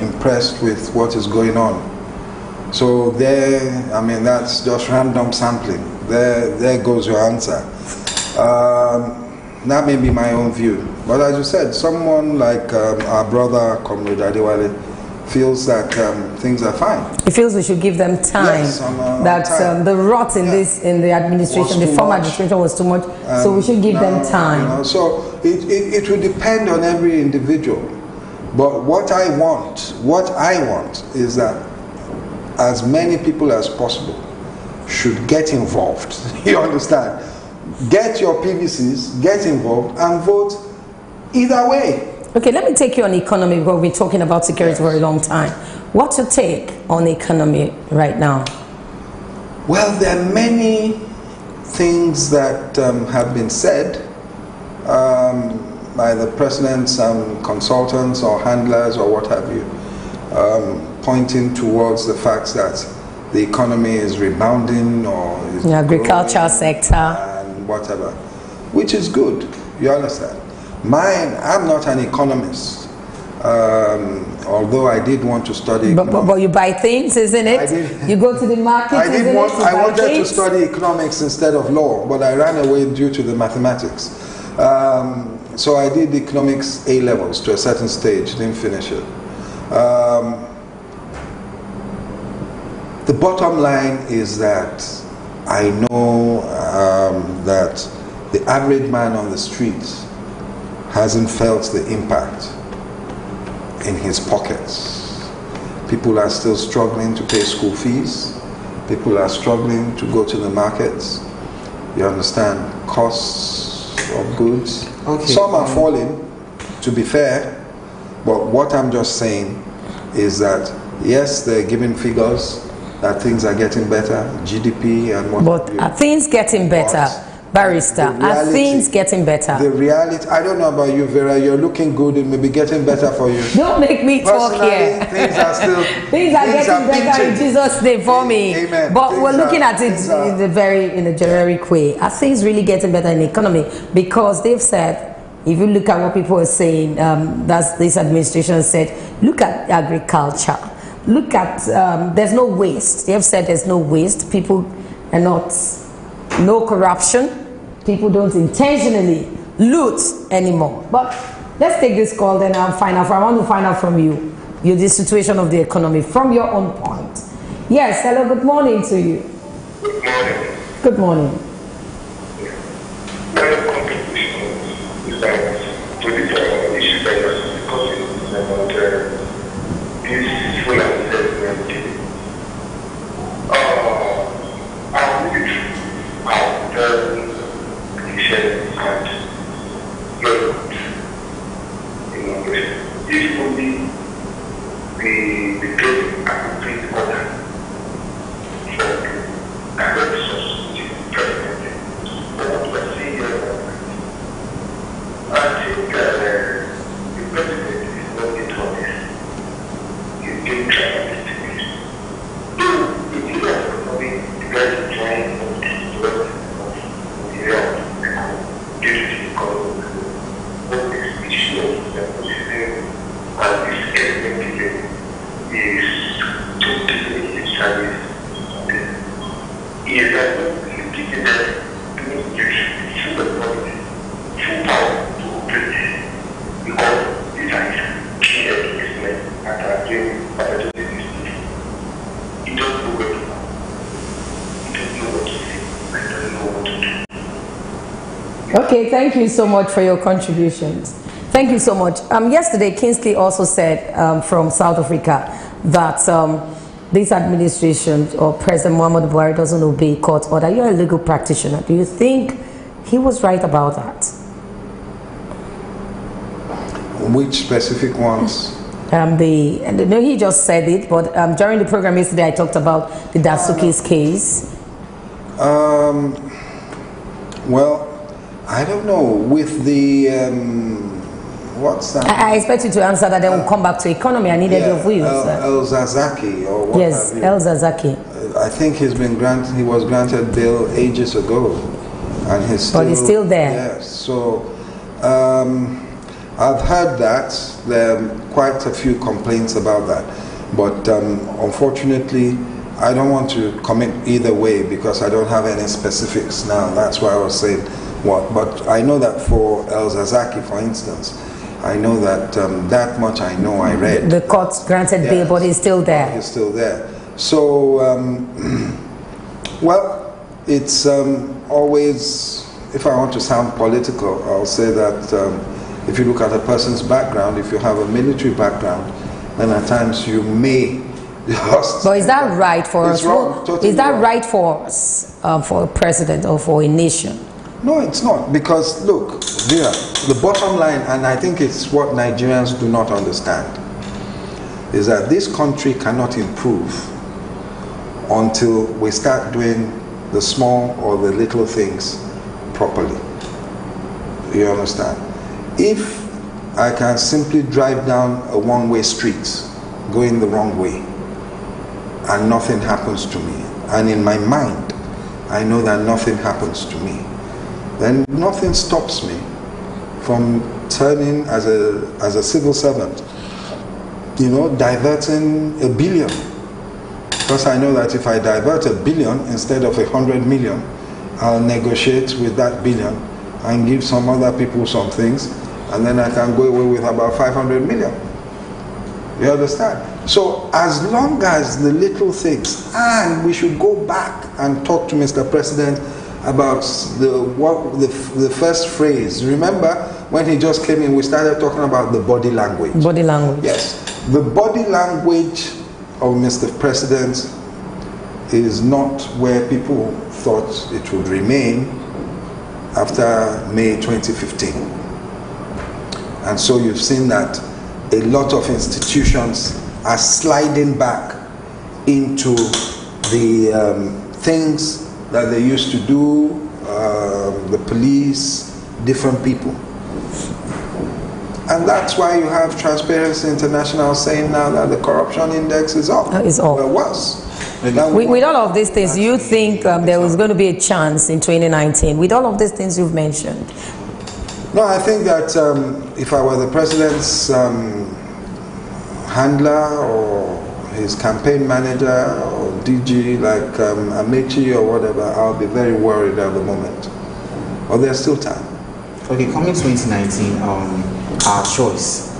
impressed with what is going on. So that's just random sampling. There goes your answer. That may be my own view. But as you said, someone like our brother, Comrade Adewale, feels that things are fine. He feels we should give them time. Yes, that time. The rot in the administration, the former administration was too much. So we should give them time. You know, so it will depend on every individual. But what I want is that as many people as possible should get involved. You understand? Get your PVCs, get involved, and vote either way. Okay, let me take you on economy, because we've been talking about security for a long time. What's your take on the economy right now? Well, there are many things that have been said by the president's consultants or handlers or what have you, pointing towards the fact that the economy is rebounding or is the agricultural sector and whatever, which is good. You understand? I'm not an economist, although I did want to study. But you buy things, isn't it? I did. You go to the market. I wanted to study economics instead of law, but I ran away due to the mathematics. So I did economics A levels to a certain stage, didn't finish it. The bottom line is that I know that the average man on the street hasn't felt the impact in his pockets. People are still struggling to pay school fees. People are struggling to go to the markets. You understand? Costs of goods. Okay. Some are falling, to be fair, but what I'm just saying is that yes, they're giving figures that things are getting better, GDP and what. But are things getting better? Barrister, are things getting better? The reality, I don't know about you, Vera, you're looking good, it may be getting better for you. Don't make me talk here. Things are still... things are getting better in Jesus' name for me. Amen. But we're looking at it in a generic way. Are things really getting better in the economy? Because they've said, if you look at what people are saying, that's this administration said, look at agriculture. Look at, there's no waste. They've said there's no waste. People are not, no corruption. People don't intentionally loot anymore. But let's take this call, then I'll find out. I want to find out from you, the situation of the economy from your own point. Yes, hello, good morning to you. Good morning. Good morning. My contribution is that to the issue that you're discussing about this full assessment. I'm really and this will be the great appropriate order for the direct resources to the president. But what we're seeing here, I think the president is not yet honest. He's being traumatic. Though the leader of the economy, the guy is trying to develop the reality due to the economy. What is the issue of the system and this element is totally in service. He is looking at full authority, full power to operate because these are key business that are doing this. He doesn't know where to go. He doesn't know what to say. He doesn't know what to do. Okay, thank you so much for your contributions. Thank you so much. Yesterday, Kingsley also said from South Africa that this administration or President Muhammadu Buhari doesn't obey court order. You're a legal practitioner. Do you think he was right about that? Which specific ones? No, he just said it, but during the program yesterday, I talked about the Dasuki's case. Well, I don't know. With the what's that? I expect you to answer that. Then we'll come back to economy. I needed your views. El Zazaki or what? Yes, El Zazaki. I think he was granted bail ages ago, and but he's still there. Yes. So I've heard that there are quite a few complaints about that, but unfortunately, I don't want to comment either way because I don't have any specifics now. That's why I was saying what. But I know that for El Zazaki, for instance, I know that that much I know. I read. The court granted bail, but it's still there. It's still there. So, well, it's always, if I want to sound political, I'll say that if you look at a person's background, if you have a military background, then at times you may just... But is that right for us? Wrong, totally is that wrong. right for us, for a president or for a nation? No, it's not, because look, Vera, the bottom line, and I think it's what Nigerians do not understand, is that this country cannot improve until we start doing the small or the little things properly. You understand? If I can simply drive down a one-way street going the wrong way and nothing happens to me, and in my mind I know that nothing happens to me, then nothing stops me from turning as a civil servant, you know, diverting $1 billion. Because I know that if I divert $1 billion instead of 100 million, I'll negotiate with that billion and give some other people some things, and then I can go away with about 500 million. You understand? So as long as the little things, and we should go back and talk to Mr. President about the first phrase. Remember when he just came in, we started talking about the body language. Body language. Yes. The body language of Mr. President is not where people thought it would remain after May 2015. And so you've seen that a lot of institutions are sliding back into the things that they used to do, the police, different people. And that's why you have Transparency International saying now that the corruption index is up. It's up. Well, it was. With all of these things, you think there was going to be a chance in 2019? With all of these things you've mentioned? No, I think that if I were the president's handler or his campaign manager or DG like Amechi or whatever, I'll be very worried at the moment. But there's still time. Okay, coming 2019, our choice.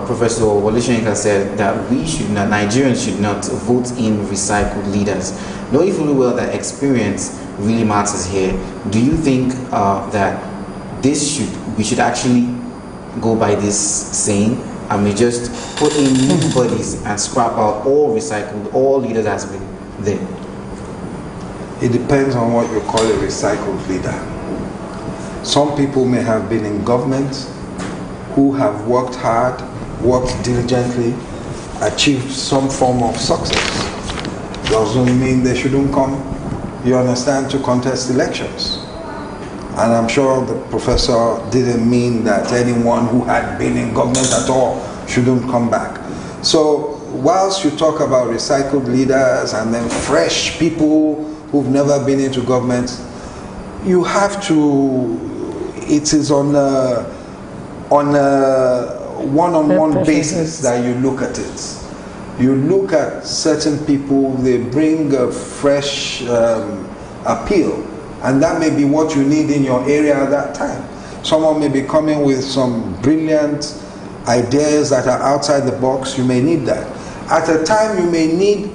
Professor Wole Soyinka said that Nigerians should not vote in recycled leaders. Knowing fully well that experience really matters here, do you think that we should actually go by this saying and we just put in new bodies and scrap out all leaders that's been there? It depends on what you call a recycled leader. Some people may have been in government who have worked hard, worked diligently, achieved some form of success. Doesn't mean they shouldn't come, you understand, to contest elections. And I'm sure the professor didn't mean that anyone who had been in government at all shouldn't come back. So whilst you talk about recycled leaders and then fresh people who've never been into government, you have to, it is on a one-on-one basis that you look at it. You look at certain people, they bring a fresh appeal, and that may be what you need in your area at that time. Someone may be coming with some brilliant ideas that are outside the box, you may need that. At a time you may need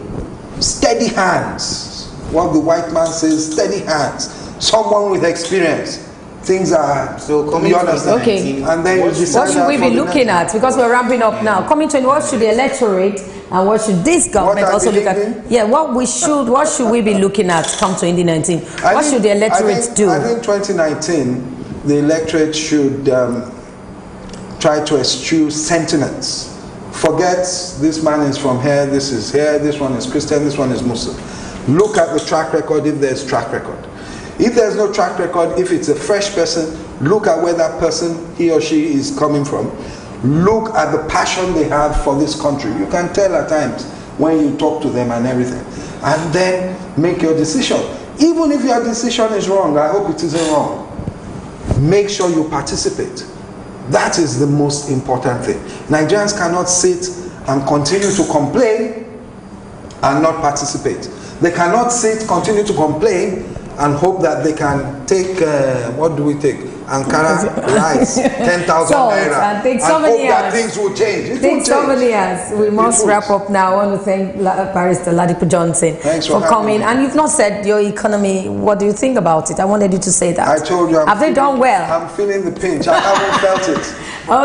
steady hands. What the white man says, steady hands. Someone with experience. Things are, so coming you understand? Okay. And then what should we be looking at? Because we're ramping up now. Coming to what should the electorate and what should this government also look at? Yeah, what should we be looking at come to 2019? What should the electorate do? I think 2019, the electorate should try to eschew sentiments. Forget this man is from here, this is here, this one is Christian, this one is Muslim. Look at the track record if there's track record. If there's no track record, if it's a fresh person, look at where that person, he or she, is coming from. Look at the passion they have for this country. You can tell at times when you talk to them and everything. And then make your decision. Even if your decision is wrong, I hope it isn't wrong. Make sure you participate. That is the most important thing. Nigerians cannot sit and continue to complain and not participate. They cannot sit, continue to complain, and hope that they can take, what do we take? Ankara, rice, 10,000 naira. And take so hope many that things will change. It take will so change. many years. We must wrap up now. I want to thank Barrister Ladipo Johnson for coming. And you've not said your economy. What do you think about it? I wanted you to say that. I told you. Have they done well? I'm feeling the pinch. I haven't felt it.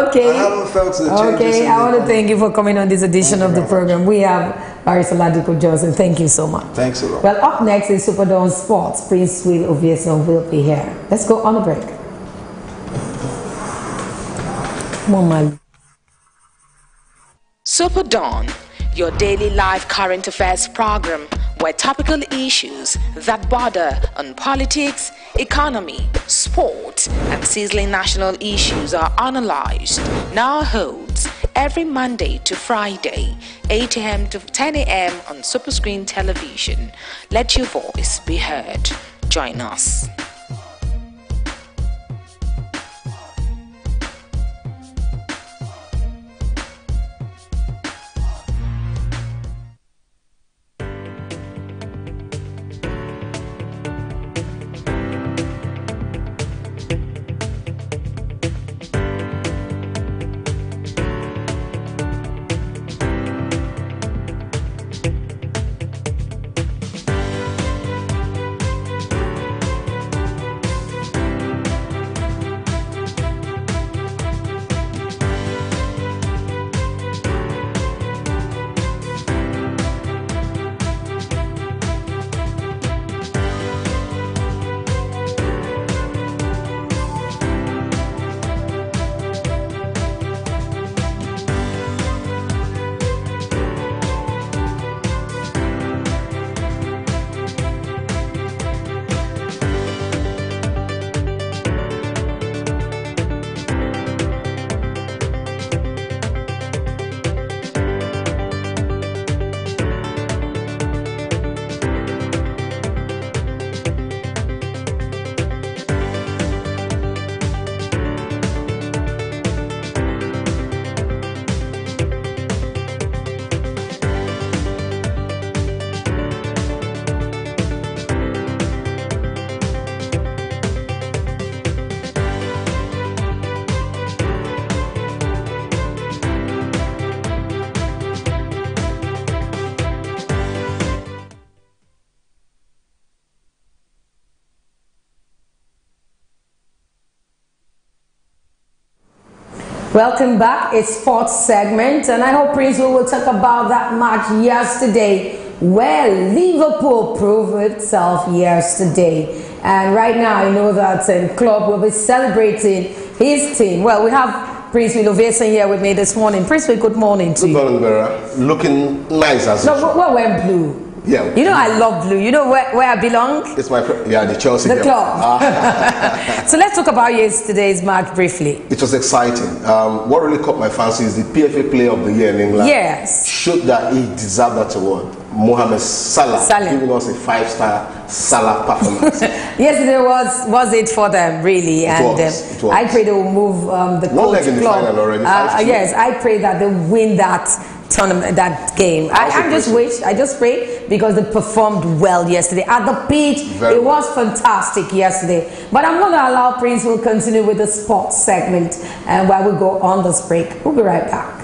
Okay. I haven't felt the changes. Okay. I want to thank you for coming on this edition of the program. We have Barrister Ladipo Johnson. Thank you so much. Thanks a lot. Well, up next is SuperDawn Sports. Prince Will Ovieson will be here. Let's go on a break. SuperDawn, your daily live current affairs program where topical issues that border on politics, economy, sport, and sizzling national issues are analyzed, now holds every Monday to Friday, 8 a.m. to 10 a.m. on Superscreen television. Let your voice be heard. Join us. Welcome back. It's sports segment, and I hope Prince will talk about that match yesterday. Well, Liverpool proved itself yesterday, and right now I know that Klopp will be celebrating his team. Well, we have Prince Will Ovieson here with me this morning. Prince Will, good morning to you. Good morning, Vera. Looking nice as usual. No, we're wearing blue. Yeah. You know I love blue. You know where I belong? It's my the Chelsea. The club. So let's talk about yesterday's match briefly. It was exciting. What really caught my fancy is the PFA Player of the Year in England. Yes. Showed that he deserved that award. Mohamed Salah. Giving us a 5-star Salah performance. Yesterday was it for them, really. It was. I pray they will move the coach in the club. final already. Yes, I pray that they win that tournament, that game. I just pray because they performed well yesterday at the pitch. It was fantastic yesterday. But I'm going to allow Prince will continue with the sports segment while we go on this break. We'll be right back.